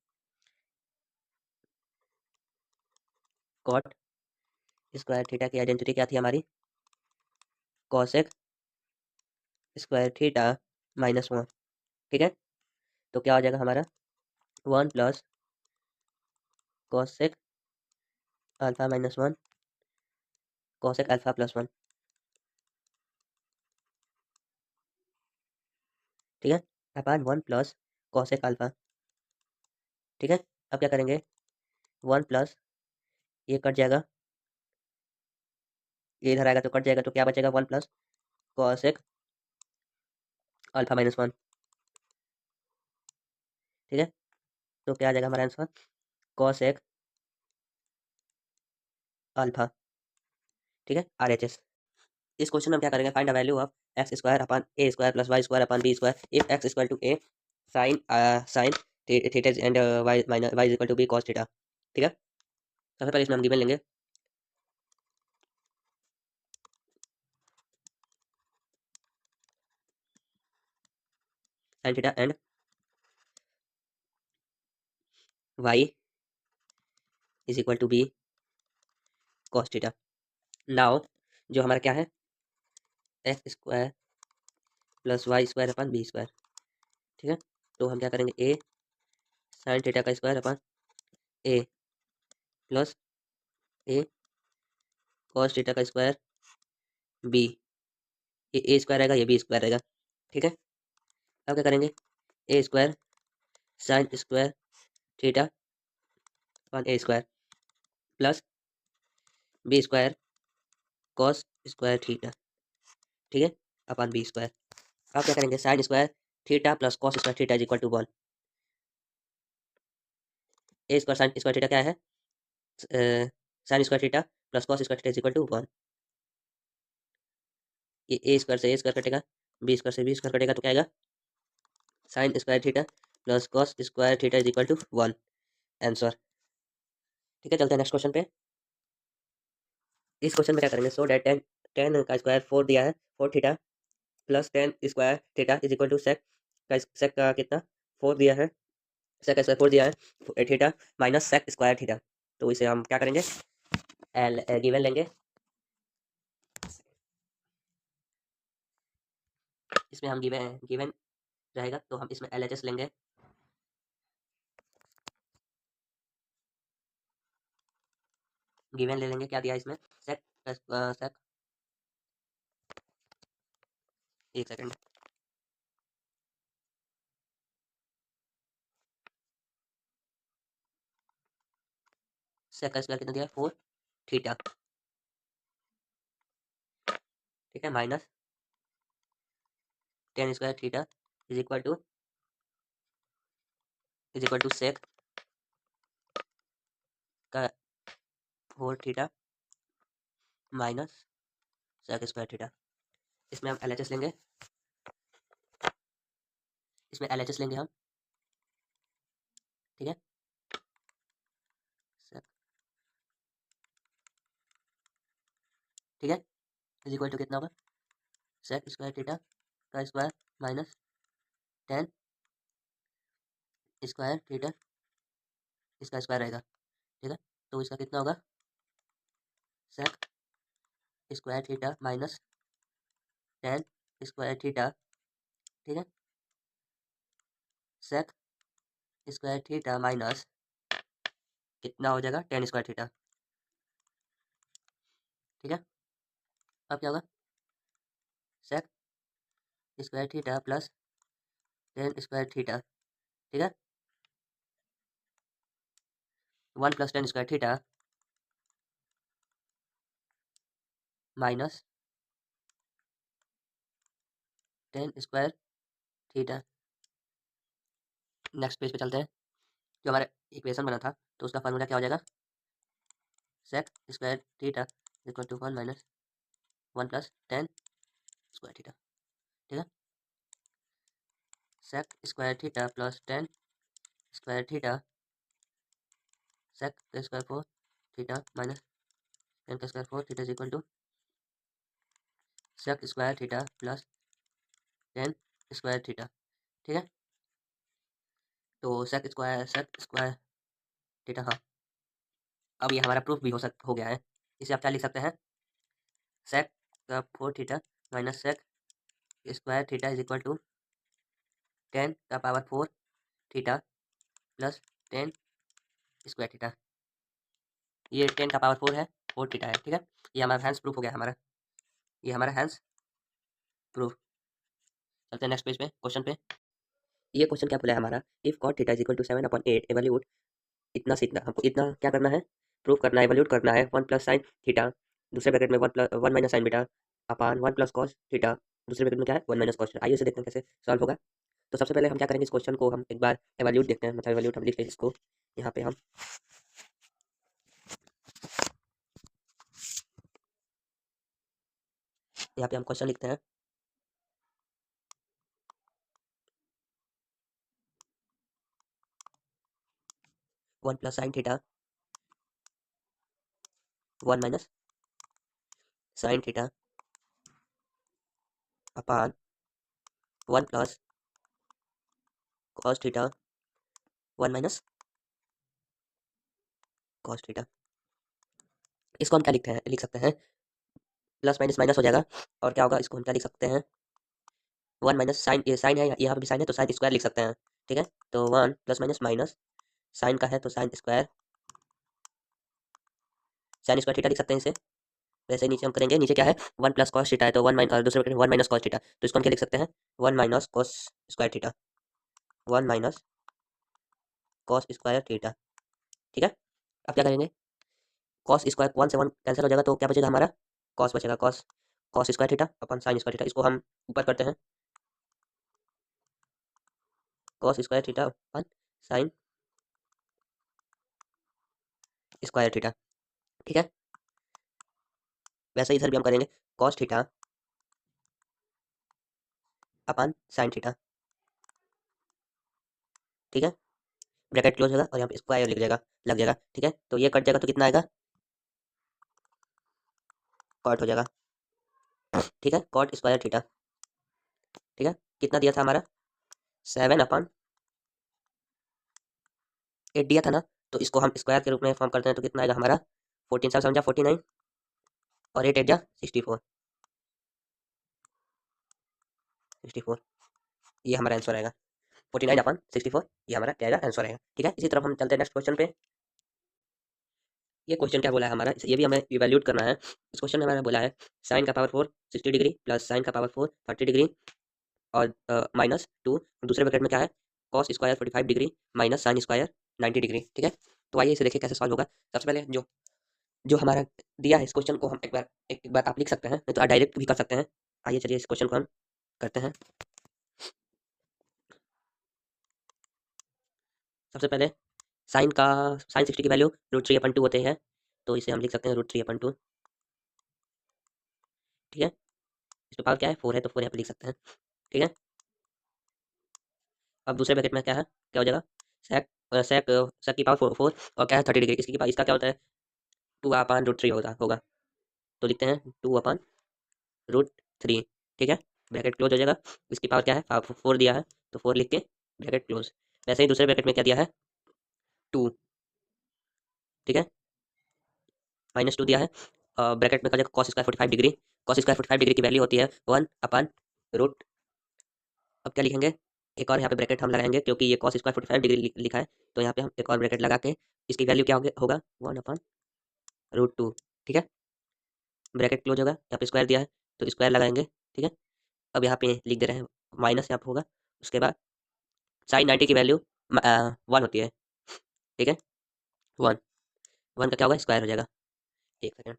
कॉट स्क्वायर थीटा की आइडेंटिटी क्या थी हमारी कॉसेक स्क्वायर थीटा -1। ठीक है, तो क्या हो जाएगा हमारा 1 plus cosec alpha -1 cosec alpha +1। ठीक है, अपान 1 प्लस कॉसेक अल्फा। ठीक है, अब क्या करेंगे, 1 प्लस ये कट जाएगा, ये इधर आएगा तो कट जाएगा, तो क्या बचेगा 1 प्लस कॉसेक अल्फा माइनस 1। ठीक है, तो क्या आ जाएगा हमारा आंसर, कॉसेक अल्फा। ठीक है, RHS। इस क्वेश्चन में हम क्या करेंगे, find the value of X square upon A square plus Y square upon B square if X equal to A sine sine theta and Y minus Y equal to B cos theta. ठीक है, सबसे पहले इसमें हम given लेंगे sine theta and Y is equal to B cos theta. Now जो हमारा क्या है, X square plus Y square upon B square. ठीक है, तो हम क्या करेंगे, ए साइन थीटा का स्क्वायर अपॉन ए प्लस ए कॉस थीटा का स्क्वायर बी, ये ए स्क्वायर रहेगा, ये बी स्क्वायर रहेगा। ठीक है, अब क्या करेंगे, A square sine square theta upon A square plus B square cos square theta. ठीक है, अपॉन बी स्क्वायर। अब क्या करेंगे, sine square theta plus cos square theta is equal to 1। A square sine square theta क्या है, sine square theta plus cos square theta is equal to 1। ये A square से A square कटेगा, B square से B square कटेगा, तो क्या आएगा, sine square theta plus cos square theta is equal to 1 answer. ठीक है, चलते हैं नेक्स्ट क्वेश्चन पे। इस क्वेश्चन में क्या करेंगे, सो डेट टेन टेन का स्क्वायर 4 दिया है, 4 theta plus tan square theta is equal to sec का कितना 4 दिया है, सेक का स्क्वायर 4 दिया है theta minus sec square theta. तो इसे हम क्या करेंगे, एल गिवन लेंगे, इसमें हम गिवन गिवन रहेगा तो हम इसमें LHS लेंगे। गिवन ले लेंगे, क्या दिया इसमें, सेक सेक, एक सेकंड, सेक का स्क्वायर कितना दिया, 4 थीटा। ठीक है, minus tan square theta is equal to sec का 4 theta minus sec square theta. इसमें हम LHS लेंगे, इसमें LHS लेंगे हम। ठीक है, sec, ठीक है, इज इक्वल टू कितना होगा, सेक स्क्वायर थीटा का square minus tan square theta, इसका स्क्वायर रहेगा। ठीक है, तो इसका कितना होगा, sec square theta minus tan square theta. ठीक है, सेक स्क्वायर थीटा माइनस कितना हो जाएगा, टेन स्क्वायर थीटा। ठीक है, अब क्या होगा, sec square theta plus tan square theta. ठीक है, 1 plus tan square theta minus tan square theta. Next page पे चलते हैं, जो हमारा इक्वेशन बना था तो उसका फार्मूला क्या हो जाएगा, sec square theta equal to 1 minus 1 plus tan square theta. ठीक है, sec square theta plus tan square theta, sec का स्क्वायर 4 थीटा माइनस टेन का square 4 theta is equal to sec square theta plus tan square theta. ठीक है, तो sec square theta, हाँ, अब ये हमारा प्रूफ भी हो गया है। इसे आप क्या लिख सकते हैं, सेक का 4 theta minus sec square theta is equal to tan का power 4 theta plus tan square theta. ये 10 का पावर 4 है, 4 थीटा है। ठीक है, ये हमारा हैंस प्रूफ हो गया हमारा, ये हमारा हैंस प्रूफ। चलते हैं नेक्स्ट पेज पे, क्वेश्चन पे। ये क्वेश्चन क्या बोला है हमारा, if cot theta is equal to 7/8 evaluate इतना से इतना, हमको इतना क्या करना है, प्रूव करना है, एवल्यूट करना है 1 प्लस साइन थीटा, दूसरे ब्रैकेट में 1 माइनस साइन बीटा अपान 1 प्लस कॉस थीटा, दूसरे ब्रैकेट में क्या है 1 माइनस कॉस थीटा। आइए इसे देखते हैं कैसे सॉल्व होगा। तो सबसे पहले हम क्या करेंगे, इस क्वेश्चन को हम एक बार एवल्यूट देखते हैं, मतलब एवल्यूट हम लिख लें इसको, यहाँ पे हम क्वेश्चन लिखते हैं 1 plus sine theta 1 minus sine theta upon 1 plus cos theta 1 minus cos theta. इसको हम क्या लिखते हैं, लिख सकते हैं प्लस माइनस माइनस हो जाएगा, और क्या होगा, इसको हम क्या लिख सकते हैं 1 माइनस साइन, ये साइन है यहाँ पे भी साइन है तो साइन स्क्वायर लिख सकते हैं। ठीक है, तो 1 प्लस माइनस माइनस साइन का है तो साइन स्क्वायर थीटा लिख सकते हैं इसे। वैसे नीचे हम करेंगे, नीचे क्या है 1 प्लस कॉस थीटा है तो 1 माइनस, दूसरे ब्रैकेट में 1 माइनस कॉस थीटा, तो इसको हम क्या लिख सकते हैं 1 minus cos square theta, 1 minus cos square theta. ठीक है, अब क्या करेंगे, कॉस स्क्वायर 1 से 1 कैंसिल हो जाएगा तो क्या बचेगा हमारा, कॉस बचेगा, cos cos square theta upon sine square theta, इसको हम ऊपर करते हैं, cos square theta upon sine square theta. ठीक है, वैसे ही इधर भी हम करेंगे cos theta upon sine theta. ठीक है, ब्रैकेट क्लोज होगा और यहाँ पे स्क्वायर लिख जाएगा, लग जाएगा। ठीक है, तो ये कट जाएगा तो कितना आएगा, कॉट हो जाएगा। ठीक है, कॉट स्क्वायर थीटा। ठीक है, कितना दिया था हमारा 7/8 दिया था ना, तो इसको हम स्क्वायर के रूप में फॉर्म करते हैं तो कितना आएगा हमारा 14 7 7 49 और 8 8 जा 64 ये हमारा आंसर आएगा, 49/64 ये हमारा क्या आएगा, आंसर आएगा। ठीक है, इसी तरफ हम चलते हैं नेक्स्ट क्वेश्चन पे। ये क्वेश्चन क्या बोला है हमारा, ये भी हमें इवैल्यूएट करना है। इस क्वेश्चन में हमारा बोला है साइन का पावर 4 60 डिग्री प्लस साइन का पावर 4 30 डिग्री और माइनस 2, दूसरे ब्रैकेट में क्या है cos square 45 degree minus sine square 90 degree. ठीक है, तो आइए इसे देखिए कैसे सॉल्व होगा। सबसे पहले जो जो हमारा दिया है इस क्वेश्चन को हम एक बार आप लिख सकते हैं, नहीं तो डायरेक्ट भी कर सकते हैं। आइए चलिए इस क्वेश्चन को हम करते हैं। सबसे पहले साइन 60 की वैल्यू √3/2 होते हैं, तो इसे हम लिख सकते हैं √3/2। ठीक है, इसमें पावर क्या है 4 है तो 4 यहाँ पे लिख सकते हैं। ठीक है, अब दूसरे ब्रैकेट में क्या है, क्या हो जाएगा सेक सेक सेक की पावर 4 और क्या है 30 डिग्री, इसकी इसका क्या होता है 2/√3 होगा, तो लिखते हैं 2/√3। ठीक है, ब्रैकेट क्लोज हो जाएगा, इसकी पावर क्या है 4 दिया है तो 4 लिख के ब्रैकेट क्लोज। वैसे ही दूसरे ब्रैकेट में क्या दिया है 2। ठीक है, -2 दिया है, ब्रैकेट में cos square 45 degree, cos square 45 degree की वैल्यू होती है 1/√। अब क्या लिखेंगे, एक और यहाँ पे ब्रैकेट हम लगाएंगे क्योंकि ये कॉस स्क्वायर 45 डिग्री लिखा है, तो यहाँ पे हम एक और ब्रैकेट लगा के इसकी वैल्यू क्या होगा 1/√2। ठीक है, ब्रैकेट क्लोज होगा, यहाँ पे स्क्वायर दिया है तो स्क्वायर लगाएंगे। ठीक है, अब यहाँ पे लिख दे रहे हैं माइनस यहाँ पे होगा, उसके बाद साइन 90 की वैल्यू 1 होती है। ठीक है, 1 1 का क्या होगा स्क्वायर हो जाएगा। एक सेकेंड,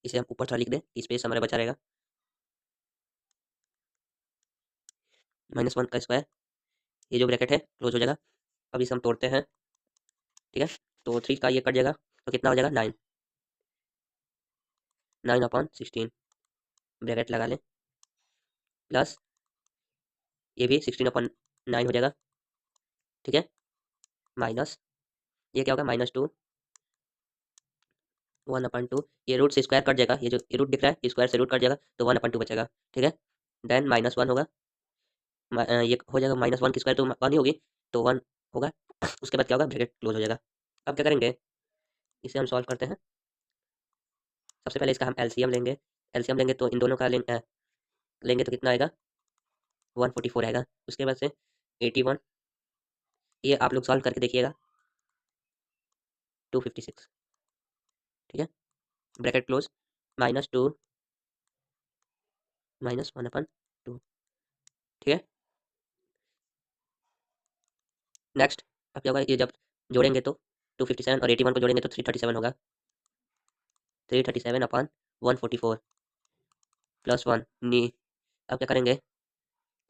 इसे हम ऊपर थोड़ा लिख दें, स्पेस हमारा बचा रहेगा, -1 का स्क्वायर, ये जो ब्रैकेट है क्लोज हो जाएगा। अब इसे हम तोड़ते हैं। ठीक है, तो 3 का ये कट जाएगा तो कितना हो जाएगा 9, 9/16 ब्रैकेट लगा लें, प्लस ये भी 16/9 हो जाएगा। ठीक है, माइनस ये क्या होगा -2 1/2, ये रूट से स्क्वायर कट जाएगा, ये जो ये रूट दिख रहा है स्क्वायर से रूट कट जाएगा तो 1/2 बचेगा। ठीक है, देन -1 होगा, ये हो जाएगा -1 की स्क्वायर तो 1 ही होगी, तो 1 होगा। उसके बाद क्या होगा ब्रैकेट क्लोज हो जाएगा। अब क्या करेंगे, इसे हम सॉल्व करते हैं। सबसे पहले इसका हम एलसीएम लेंगे, एलसीएम लेंगे तो इन दोनों का लेंगे तो कितना आएगा 144 आएगा। उसके बाद से 81, ये आप लोग सॉल्व करके देखिएगा 256। ठीक है, ब्रैकेट क्लोज, -2 -1/2। ठीक है। नेक्स्ट अब क्या होगा, ये जब जोड़ेंगे तो 257 और 81 को जोड़ेंगे तो 337 होगा। 337 अपॉन 144 प्लस 1 नी। अब क्या करेंगे,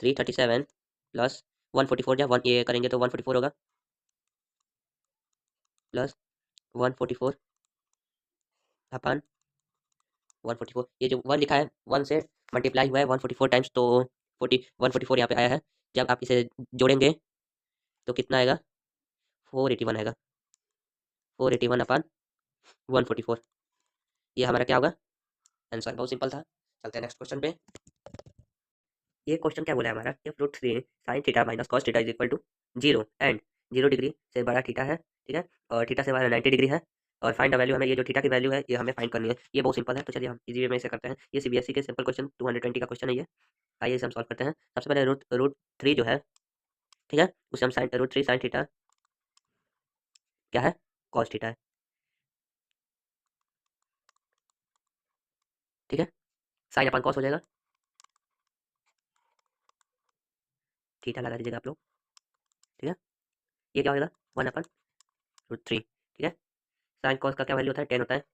337 प्लस 144 या 1 ये करेंगे तो 144 होगा, प्लस 144 अपॉन 144। ये जो 1 लिखा है 1 से मल्टीप्लाई हुआ है 144 टाइम्स, तो 144 यहाँ पे आया है। जब आप इसे जोड़ेंगे तो कितना आएगा, 481 आएगा। 481 अपॉन 144, ये हमारा क्या होगा, आंसर। बहुत सिंपल था। चलते हैं नेक्स्ट क्वेश्चन पे। ये क्वेश्चन क्या बोला है हमारा, कि root three sine theta minus cos theta is equal to 0 and 0 degree से बड़ा थीटा है, ठीक है, और थीटा से बड़ा 90 डिग्री है, और फाइंड द वैल्यू। हमें ये जो थीटा की वैल्यू है ये हमें फाइंड करनी है। ये बहुत सिंपल है, तो चलिए हम इजी वे में इसे करते हैं। ये सीबीएसई के सिंपल क्वेश्चन 220 का क्वेश्चन है ये। आइए इसे हम सॉल्व करते हैं। सबसे पहले रूट रूट थ्री जो है, ठीक है, उसे हम sine root three sine theta क्या है, कॉस थीटा है, ठीक है। साइन अपन कॉस हो जाएगा, थीटा लगा दीजिएगा आप लोग, ठीक है। ये क्या हो जाएगा, 1/√3, ठीक है। साइन कॉस का क्या वैल्यू होता है, 10 होता है।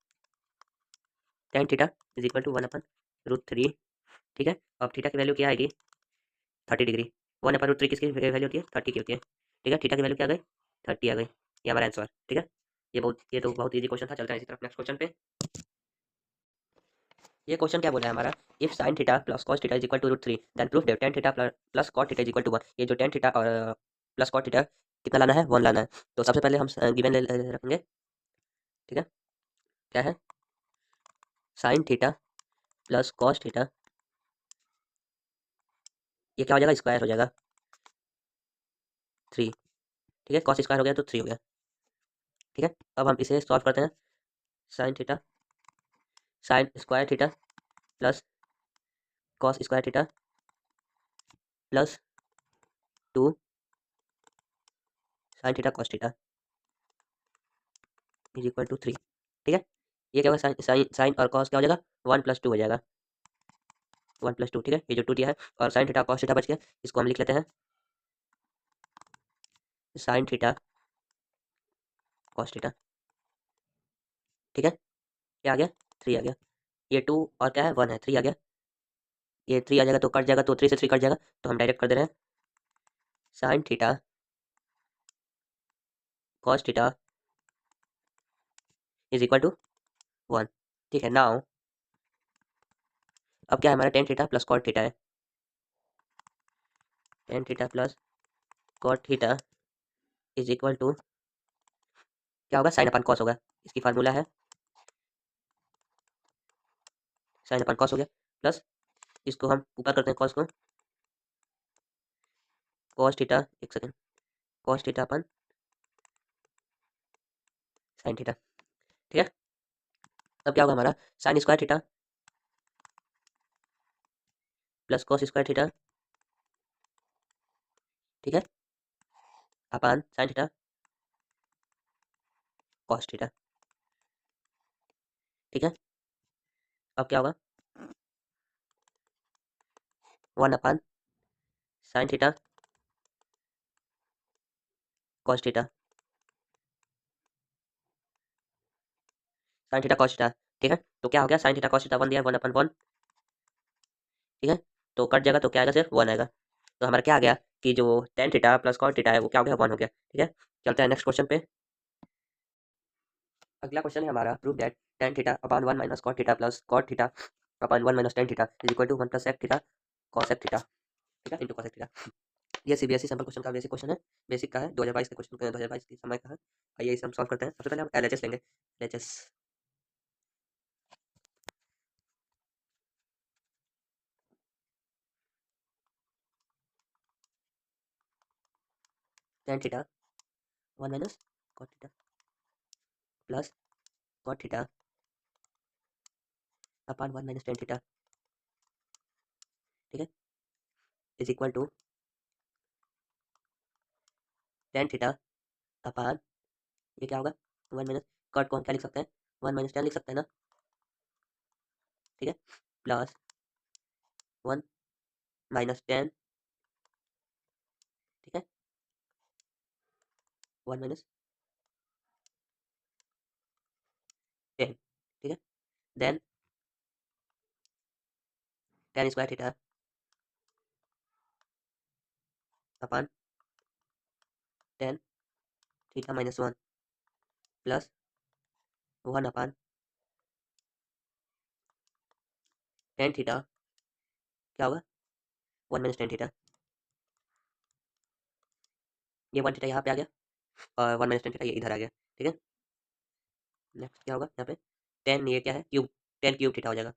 Tan theta is equal to 1/√3, ठीक है। अब थीटा की वैल्यू क्या आएगी, 30 डिग्री। 1/√3 किसकी वैल्यू होती है, 30 की होती है, ठीक है। थीटा की वैल्यू क्या आ गई, 30 आ गई। ये हमारा आंसर, ठीक है। ये तो बहुत ईजी क्वेश्चन था। चलते हैं इसी तरफ नेक्स्ट क्वेश्चन पे। ये क्वेश्चन क्या बोला है हमारा, if sine theta plus cos theta is equal to √3 then proof that tan theta plus cot theta is equal to 1। ये जो टेन थीटा और प्लस कॉट थीटा कितना लाना है, 1 लाना है। तो सबसे पहले हम गिवन रखेंगे, ठीक है। क्या है, sine theta plus cos theta, ये क्या हो जाएगा, स्क्वायर हो जाएगा 3, ठीक है। कॉस स्क्वायर हो गया तो 3 हो गया, ठीक है। अब हम इसे सॉल्व करते हैं। Sine theta sine square theta plus cos square theta plus 2 sine theta cos theta is equal to 3, ठीक है। ये क्या होगा, साइन साइन साइन और कॉस क्या हो जाएगा, 1+2 हो जाएगा, 1+2, ठीक है। ये जो 2 दिया है और साइन थीटा कॉस थीटा बच गया, इसको हम लिख लेते हैं साइन थीटा कॉस थीटा, ठीक है। क्या आ गया, 3 आ गया। ये 2 और क्या है, 1 है, 3 आ गया। ये 3 आ जाएगा तो कट जाएगा, तो 3 से 3 कट जाएगा, तो हम डायरेक्ट कर दे रहे हैं sine theta cos theta is equal to 1, ठीक है। नाउ अब क्या है हमारा, tan theta plus cot theta है, tan theta plus cot theta is equal to क्या होगा, साइन अपन कॉस होगा। इसकी फार्मूला है साइन अपन कॉस हो गया, प्लस इसको हम ऊपर करते हैं, कॉस को, कॉस थीटा, एक second, cos theta upon sine theta, ठीक है। तब क्या होगा हमारा, sine square theta plus cos square theta, ठीक है, upon sine theta cos theta, ठीक है। अब क्या होगा, 1 upon sine theta cos theta, sine theta cos theta, ठीक है। तो क्या हो गया, साइन थीटा कॉस थीटा 1 दिया, 1/1, ठीक है। तो कट जाएगा तो क्या आएगा, सिर्फ 1 आएगा। तो हमारा क्या आ गया, कि जो tan theta plus cot theta है वो क्या हो गया, 1 हो गया, ठीक है। चलते हैं नेक्स्ट क्वेश्चन पे। अगला क्वेश्चन है हमारा, prove that tan theta upon 1 minus cot theta plus cot theta upon 1 minus tan theta is equal to 1 plus sec theta cosec theta, ठीक है, इनटू कॉसेक थीटा। ये सीबीएसई सिंपल क्वेश्चन का basic question है, basic का है, 2022 के question, 2022 के समय का है। आइए इसे हम सॉल्व करते हैं। सबसे पहले हम एलएचएस लेंगे, LHS. tan theta 1 minus cot theta plus cot theta upon 1 minus tan theta, ठीक है, is equal to tan theta upon, ये क्या होगा, 1 माइनस कॉट को हम क्या लिख सकते हैं, 1 माइनस tan लिख सकते हैं ना, ठीक है, प्लस 1 माइनस tan 1 माइनस 10, ठीक है। देन tan स्क्वायर थीटा अपन tan थीटा माइनस 1 प्लस 1 अपन tan थीटा क्या होगा, 1 माइनस tan थीटा, ये 1 थीटा यहाँ पे आ गया और 1 माइनस tan थीटा ये इधर आ गया, ठीक है। नेक्स्ट क्या होगा यहाँ पे, tan ये क्या है क्यूब, tan क्यूब थीटा हो जाएगा,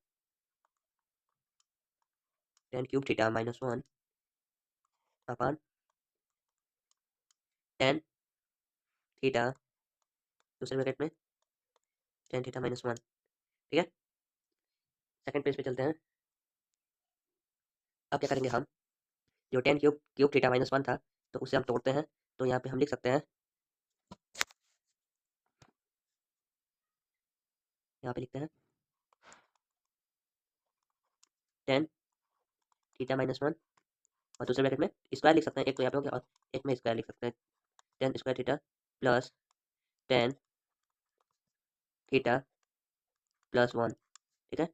tan क्यूब थीटा माइनस 1 अपन tan थीटा दूसरे ब्रैकेट में tan थीटा माइनस 1, ठीक है। सेकंड पेज पे चलते हैं। अब क्या करेंगे हम, जो tan cube cube theta minus 1 था तो उसे हम तोड़ते हैं, तो यहाँ पे हम लिख सकते हैं, यहाँ पे लिखते हैं tan थीटा माइनस 1 और दूसरे ब्रैकेट में स्क्वायर लिख सकते हैं, एक तो यहाँ पे हो गया और एक में स्क्वायर लिख सकते हैं, tan square theta plus tan theta plus 1, ठीक है,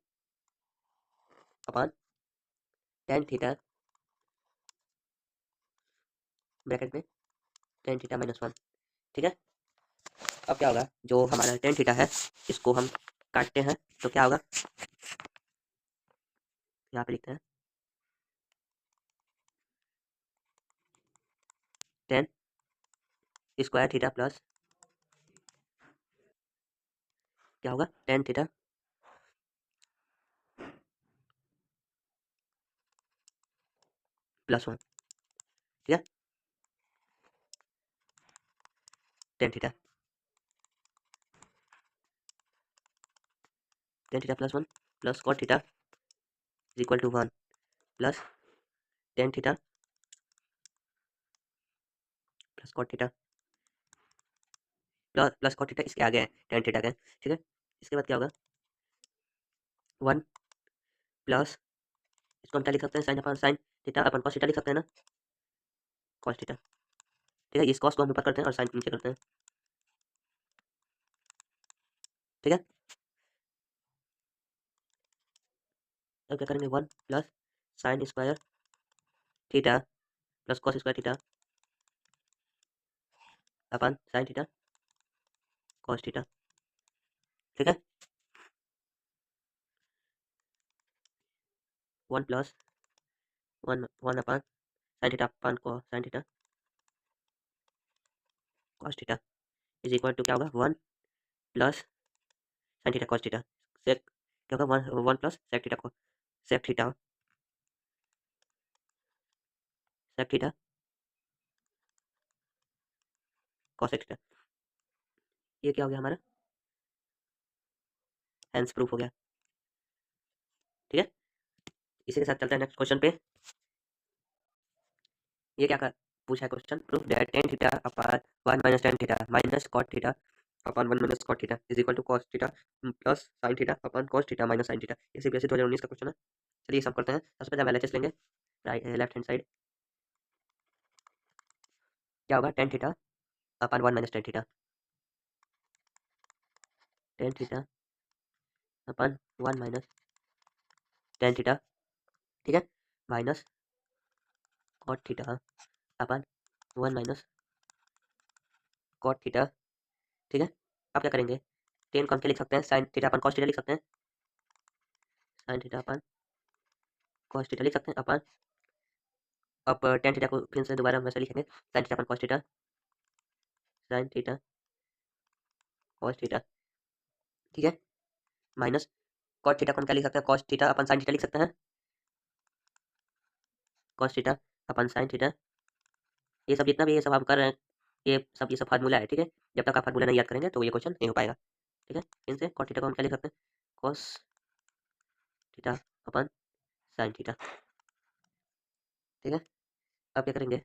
अपन tan थीटा ब्रैकेट में tan थीटा माइनस 1, ठीक है। अब क्या होगा, जो हमारा tan थीटा है इसको हम काटते हैं तो क्या होगा, यहाँ पे लिखते हैं tan स्क्वायर थीटा प्लस क्या होगा tan थीटा प्लस 1, ठीक है, tan theta plus 1 plus cot theta is equal to 1 plus tan theta plus cot theta plus cot theta इसके आगे है tan थीटा के, ठीक है। इसके बाद क्या होगा 1 प्लस इसको हम क्या लिख सकते हैं, साइन अपन साइन थीटा अपन cos थीटा लिख सकते हैं ना, cos थीटा, ठीक है। इस cos को हम ऊपर करते हैं और साइन नीचे करते हैं, ठीक है। अब क्या करेंगे 1 plus sine square theta plus cos square theta upon sine theta cos theta, ठीक है। 1 plus 1 upon sine theta upon को sine theta cos theta is equal to क्या होगा 1 plus sine theta cos theta sec क्या होगा 1 plus sec theta cos theta, ये क्या हो गया हमारा, हेंस प्रूफ हो गया, ठीक है। इसी के साथ चलते हैं नेक्स्ट क्वेश्चन पे। ये क्या कर पूछा है question, proof that tan theta upon 1 minus tan theta minus cot theta upon 1 minus cot theta is equal to cos theta plus sin theta upon cos theta minus sin theta, ये CBSE 2019 का question है। चलिए सब करते हैं, सबसे पहले हम एलएचएस लेंगे, लेफ्ट हैंड साइड क्या होगा tan theta upon 1 minus tan theta upon 1 minus tan theta, ठीक है, minus cot theta upon 1 minus cot theta, ठीक है। अब क्या करेंगे, tan को हम क्या लिख सकते हैं, sin थीटा अपन cos थीटा लिख सकते हैं, sin थीटा अपन cos थीटा लिख सकते हैं अपन, अब tan थीटा को फिर से दोबारा वैसे लिखेंगे sin थीटा अपन cos theta sin theta cos theta, ठीक है, माइनस cot थीटा को हम क्या लिख सकते हैं, cos थीटा अपन sin थीटा लिख सकते हैं, cos थीटा अपन sin थीटा, ये सब जितना भी ये सब हम कर रहे हैं ये सब फार्मूला है, ठीक है। जब तक आप फार्मूला नहीं याद करेंगे तो ये क्वेश्चन नहीं हो पाएगा, ठीक है। इनसे cot थीटा को हम क्या लिख सकते हैं, cos थीटा अपन sin थीटा, ठीक है। अब क्या करेंगे,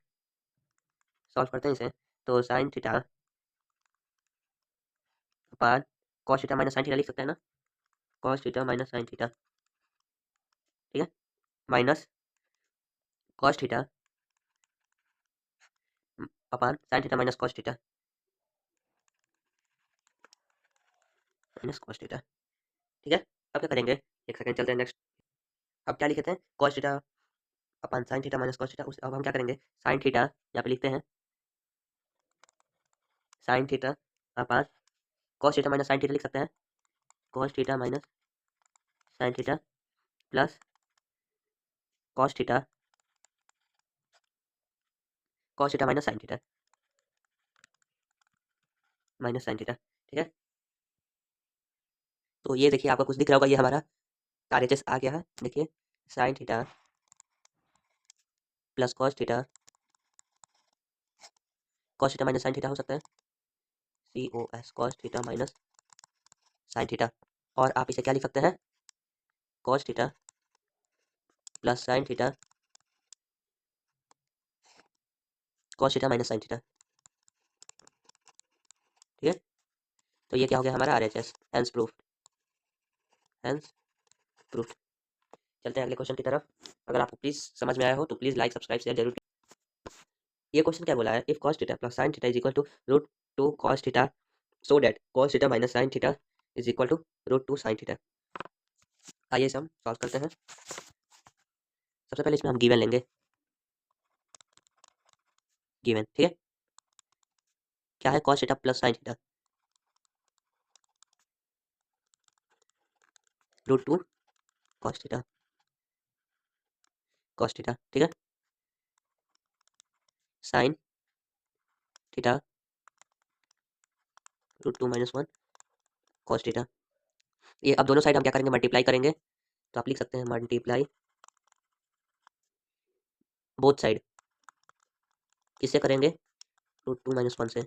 सॉल्व करते हैं इसे, तो sin थीटा अपन cos theta minus sin theta लिख सकते हैं ना, cos theta minus sin theta, ठीक है, माइनस cos थीटा अपन sin theta minus cos theta, minus cos theta. ठीक है, अब क्या करेंगे, एक सेकंड चलते हैं नेक्स्ट। अब क्या लिखते हैं, cos theta upon sine theta minus cos theta. उस अब हम क्या करेंगे, साइन थीटा यहाँ पे लिखते हैं, sine theta upon cos theta minus sine theta लिख सकते हैं, cos theta minus sine theta plus cos theta minus sine theta, minus sine theta. ठीक है, तो ये देखिए आपको कुछ दिख रहा होगा, ये हमारा RHS आ गया है। देखिए sign theta plus cos theta minus sine theta हो सकता है, COS cos theta minus sine theta. और आप इसे क्या लिख सकते हैं, cos theta plus sine theta cos theta minus sine theta. ठीक है, तो ये क्या हो गया हमारा RHS, hence proof, hence proof. चलते हैं अगले क्वेश्चन की तरफ। अगर आपको प्लीज़ समझ में आया हो तो प्लीज़ लाइक सब्सक्राइब शेयर जरूर। ये क्वेश्चन क्या बोला है, if cos theta plus sine theta is equal to root two cos theta so that cos theta minus sine theta is equal to root two sine theta. आइए इसे हम solve करते हैं। सबसे पहले इसमें हम गिवन लेंगे, गिवन। ठीक है, क्या है, cos theta plus sine theta root two cos theta, cos theta. ठीक है, sine theta root two minus one cos theta. ये अब दोनों साइड हम क्या करेंगे, मल्टीप्लाई करेंगे। तो आप लिख सकते हैं मल्टीप्लाई बोथ साइड, किससे करेंगे, रूट टू माइनस वन से।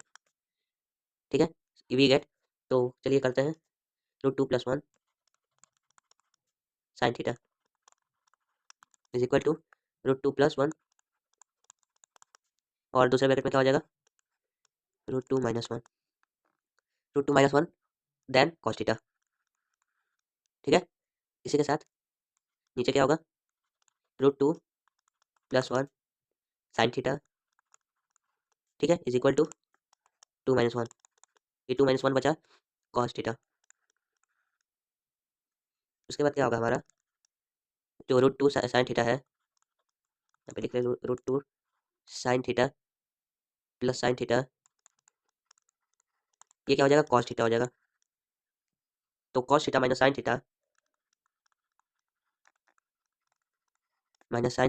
ठीक है, वी गेट, तो चलिए करते हैं, root two plus one sine theta is equal to root two plus one, और दूसरे ब्रैकेट में क्या हो जाएगा, root two minus one, root two minus one then cos theta. ठीक है, इसी के साथ नीचे क्या होगा, root two plus one sine theta. ठीक है, is equal to two minus one, ये टू माइनस वन बचा कॉस थीटा। उसके बाद क्या होगा हमारा, जो रूट टू साइन थीटा है, यहाँ पे लिख रहे हैं root two sine theta plus sine theta, ये क्या हो जाएगा, कॉस थीटा हो जाएगा। तो cos theta minus sine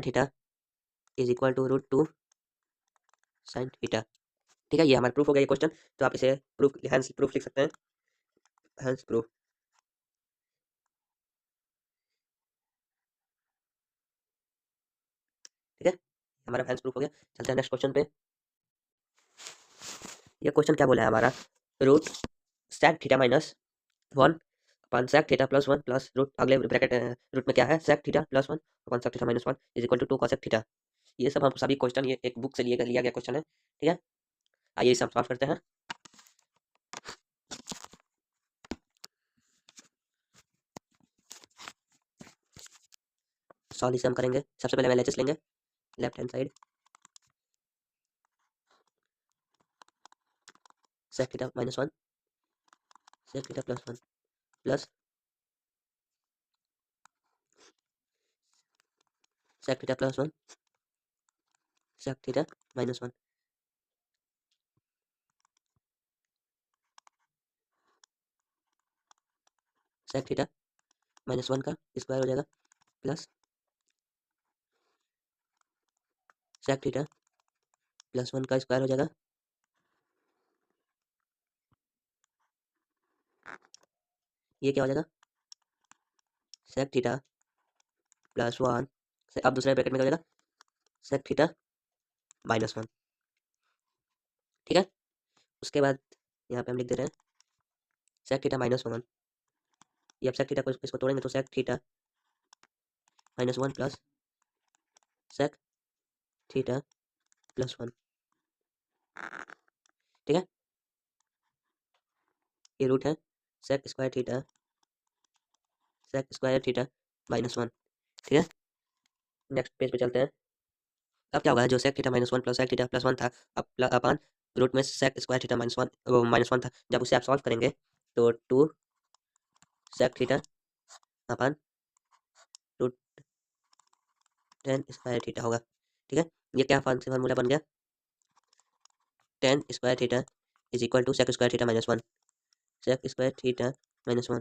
theta is equal to root two sine theta. ठीक है, ये हमारा प्रूफ हो गया ये क्वेश्चन। तो आप इसे प्रूफ, हेंस प्रूफ लिख सकते हैं, हेंस प्रूफ। ठीक है, हमारा हेंस प्रूफ हो गया। चलते हैं नेक्स्ट क्वेश्चन पे। ये क्वेश्चन क्या बोला है हमारा, root sec theta minus one upon sec theta plus one plus root, अगले ब्रैकेट रूट में क्या है, sec theta plus one upon sec theta minus one is equal to two cosec theta. ये सब हम सभी क्वेश्चन ये एक बुक से लिया गया क्वेश्चन है। ठीक है, आइए इसे हम सॉल्व करते हैं। सॉल्व इसे हम करेंगे, सबसे पहले हम LHS लेंगे, left hand side sec theta minus one sec theta plus one plus sec theta plus one sec theta minus one. Sec theta minus one का स्क्वायर हो जाएगा प्लस सेक थीटा प्लस वन का स्क्वायर हो जाएगा। ये क्या हो जाएगा, सेक थीटा प्लस वन, अब दूसरे ब्रैकेट में क्या हो जाएगा, सेक थीटा माइनस वन। ठीक है, उसके बाद यहाँ पे हम लिख दे रहे हैं सेक थीटा माइनस वन। ये अब सेक थीटा को इसको तोड़ेंगे तो sec theta minus one plus sec theta plus one. ठीक है, ये रूट है sec square theta minus one. ठीक है, नेक्स्ट पेज पे चलते हैं। अब क्या होगा, जो sec theta minus one plus sec theta plus one था, अब अपन रूट में sec square theta minus one था, जब उसे आप सॉल्व करेंगे तो two sec theta upon root tan square theta होगा। ठीक है, ये क्या फार्मूला बन गया, tan square theta is equal to sec square theta minus one, sec square theta minus one.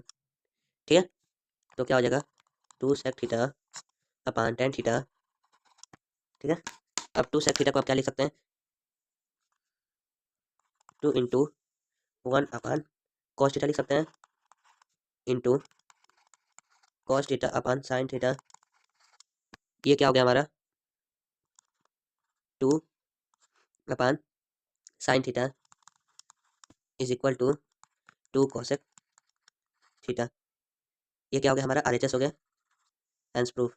ठीक है, तो क्या हो जाएगा, two sec theta upon tan theta. ठीक है, अब टू सेक थीटा को आप क्या लिख सकते हैं, two into one upon cos theta लिख सकते हैं, into cos theta upon sine theta. ये क्या हो गया हमारा, two upon sine theta is equal to two cosec theta. ये क्या हो गया हमारा, आरएचएस हो गया, हेंस प्रूफ।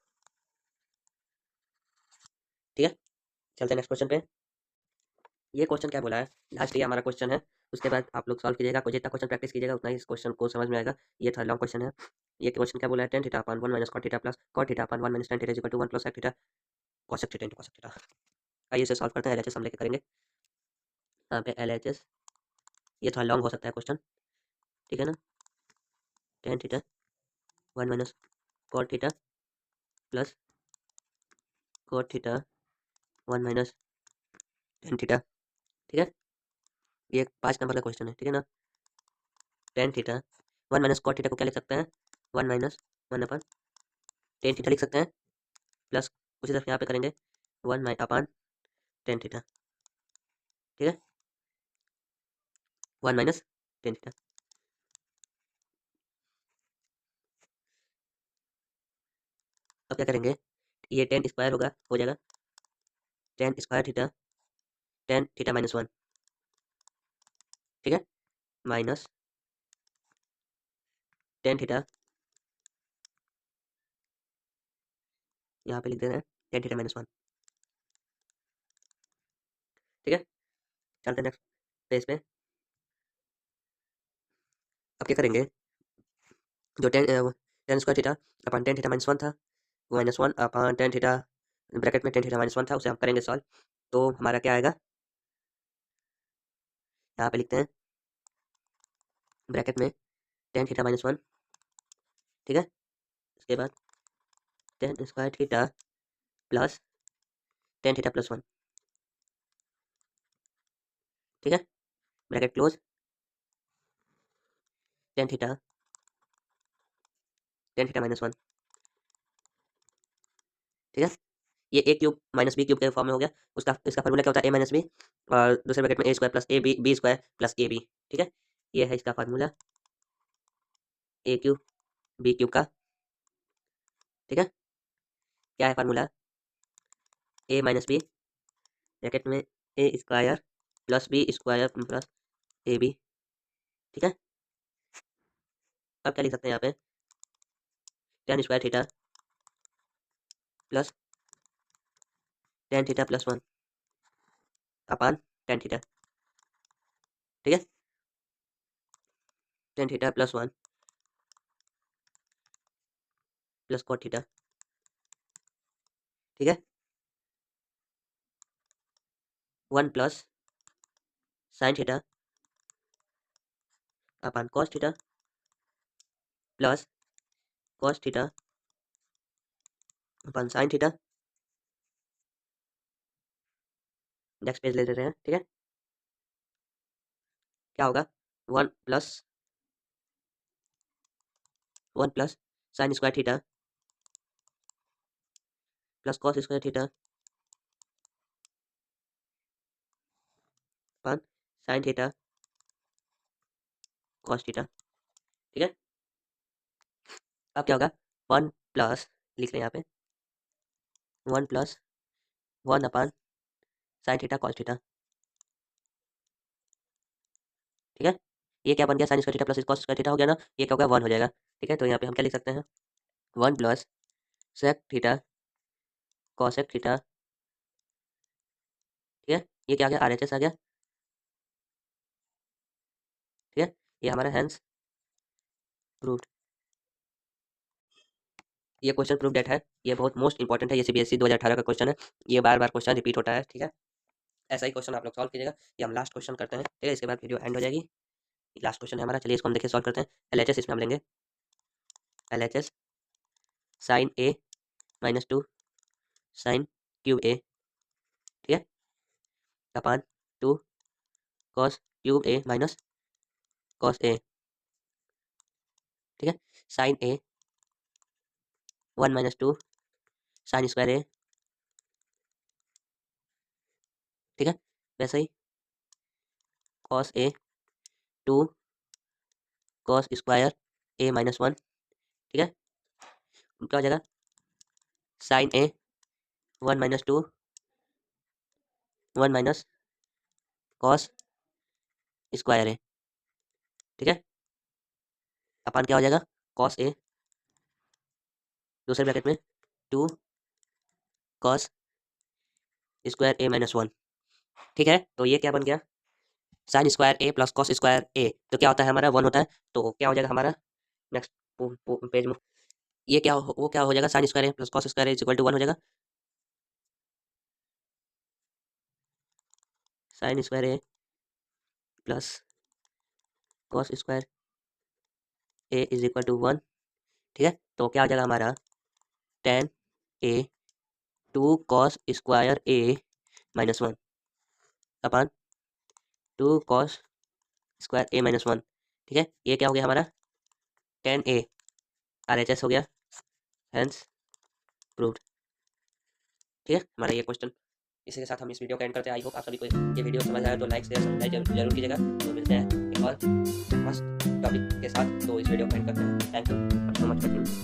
ठीक है, चलते हैं नेक्स्ट क्वेश्चन पे। ये क्वेश्चन क्या बोला है, लास्ट ये हमारा क्वेश्चन है, उसके बाद आप लोग सॉल्व कीजिएगा, जितना क्वेश्चन प्रैक्टिस कीजिएगा उतना ही इस क्वेश्चन को समझ में आएगा। ये था लॉन्ग क्वेश्चन है। ये क्वेश्चन क्या बोला है, tan theta upon one minus cot theta plus cot theta upon one minus tan theta is equal to one plus sec theta cosec theta into cosec theta. आइए इसे सॉल्व करते हैं, LHS हम लेके करेंगे। यहाँ पे एलएचएस, ये थोड़ा लॉन्ग हो सकता है क्वेश्चन, ठीक है ना। Tan theta one minus cot theta plus cot theta one minus tan theta. ठीक है, ये 5 नंबर का क्वेश्चन है, ठीक है ना। Tan theta one minus cot theta को क्या लिख सकते हैं, one minus one upon tan theta लिख सकते हैं, प्लस उसी तरफ यहाँ पे करेंगे one minus upon tan theta. ठीक है, वन माइनस टेन थीटा। अब क्या करेंगे, ये टेन स्क्वायर होगा, हो जाएगा ten square theta tan theta minus one. ठीक है, माइनस टेन थीटा, यहाँ पे लिख दे रहे हैं टेन थीटा माइनस वन। ठीक है, चलते हैं नेक्स्ट पेज पे। अब क्या करेंगे, जो टेन स्क्वायर थीटा अपन टेन थीटा माइनस वन था, वो minus one upon tan theta bracket में टेन थीटा माइनस वन था, उसे हम करेंगे सॉल्व। तो हमारा क्या आएगा, यहाँ पे लिखते हैं ब्रैकेट में टेन थीटा माइनस वन। ठीक है, इसके बाद ten square theta plus tan theta plus one. ठीक है, bracket close, tan theta minus one. ठीक है, ये ए क्यूब माइनस बी क्यूब के फॉर्म में हो गया, उसका इसका फॉर्मूला क्या होता है, ए माइनस बी, और दूसरे ब्रैकेट में a square plus A b, b square plus A b. ठीक है, ये है इसका formula a cube b cube का। ठीक है, क्या है formula, a minus b bracket में a square plus B square plus A b. ठीक है, अब क्या लिख सकते हैं यहाँ पे, tan square theta plus tan theta plus one upon tan theta. ठीक है, tan theta plus one plus cot theta. ठीक है, one plus sine theta upon cos theta plus cos theta upon sine theta. Next page ले लेते हैं। ठीक है, क्या होगा, one plus sine square theta plus cos square theta upon sine theta cos theta. ठीक है, अब क्या होगा, वन प्लस लिख लें यहाँ पे, वन प्लस वन अपन साइन थीटा कॉस थीटा। ठीक है, ये क्या बन गया, sign square theta plus cos square theta हो गया ना, ये क्या होगा, वन हो जाएगा। ठीक है, तो यहाँ पे हम क्या लिख सकते हैं, one plus sec theta cosec theta. ठीक है, ये क्या आ गया, आरएचएस आ गया। ठीक है, ये हमारा हैंस प्रूव्ड। ये क्वेश्चन प्रूफ डेट है, ये बहुत मोस्ट इंपॉर्टेंट है, ये सीबीएसई 2018 का क्वेश्चन है, ये बार बार क्वेश्चन रिपीट होता है। ठीक है, ऐसा ही क्वेश्चन आप लोग सॉल्व कीजिएगा। ये हम लास्ट क्वेश्चन करते हैं, ठीक है, इसके बाद वीडियो एंड हो जाएगी। लास्ट क्वेश्चन है हमारा, चलिए इसको हम देखिए सॉल्व करते हैं। एलएचएस इसमें हम लेंगे LHS साइन ए माइनस 2 साइन क्यूब ए, ठीक है, अपान 2 cos cube A minus cos A, ठीक है, sign A 1 minus 2 sign square A, ठीक है, वैसे ही cos A 2 cos square A minus 1, ठीक है, क्या हो जाएगा sign A 1 minus 2 1 minus cos square A, ठीक है, अपन क्या हो जाएगा कॉस ए दूसरे ब्रैकेट में 2 कॉस स्क्वायर ए माइनस 1, ठीक है, तो ये क्या बन गया sign square A plus cos square ए, तो क्या होता है हमारा 1 होता है, तो क्या हो जाएगा हमारा नेक्स्ट पेज में ये क्या वो क्या हो जाएगा sine square A plus cos square A is equal to 1 हो जाएगा, sine square A plus cos square A is equal to 1, ठीक है, तो क्या हो जाएगा हमारा tan A 2 cos square A minus 1 upon 2 cos square A minus 1, ठीक है, ये क्या हो गया हमारा टेन ए RHS हो गया, हेंस प्रूव्ड, ठीक है, हमारा ये क्वेश्चन। इसी के साथ हम इस वीडियो का एंड करते हैं। आई होप आप सभी को ये वीडियो समझ आया, तो लाइक शेयर सब्सक्राइब जरूर कीजिएगा। तो मिलते हैं एक और मस्त टॉपिक के साथ, तो इस वीडियो को एंड करते हैं। Thank you so much.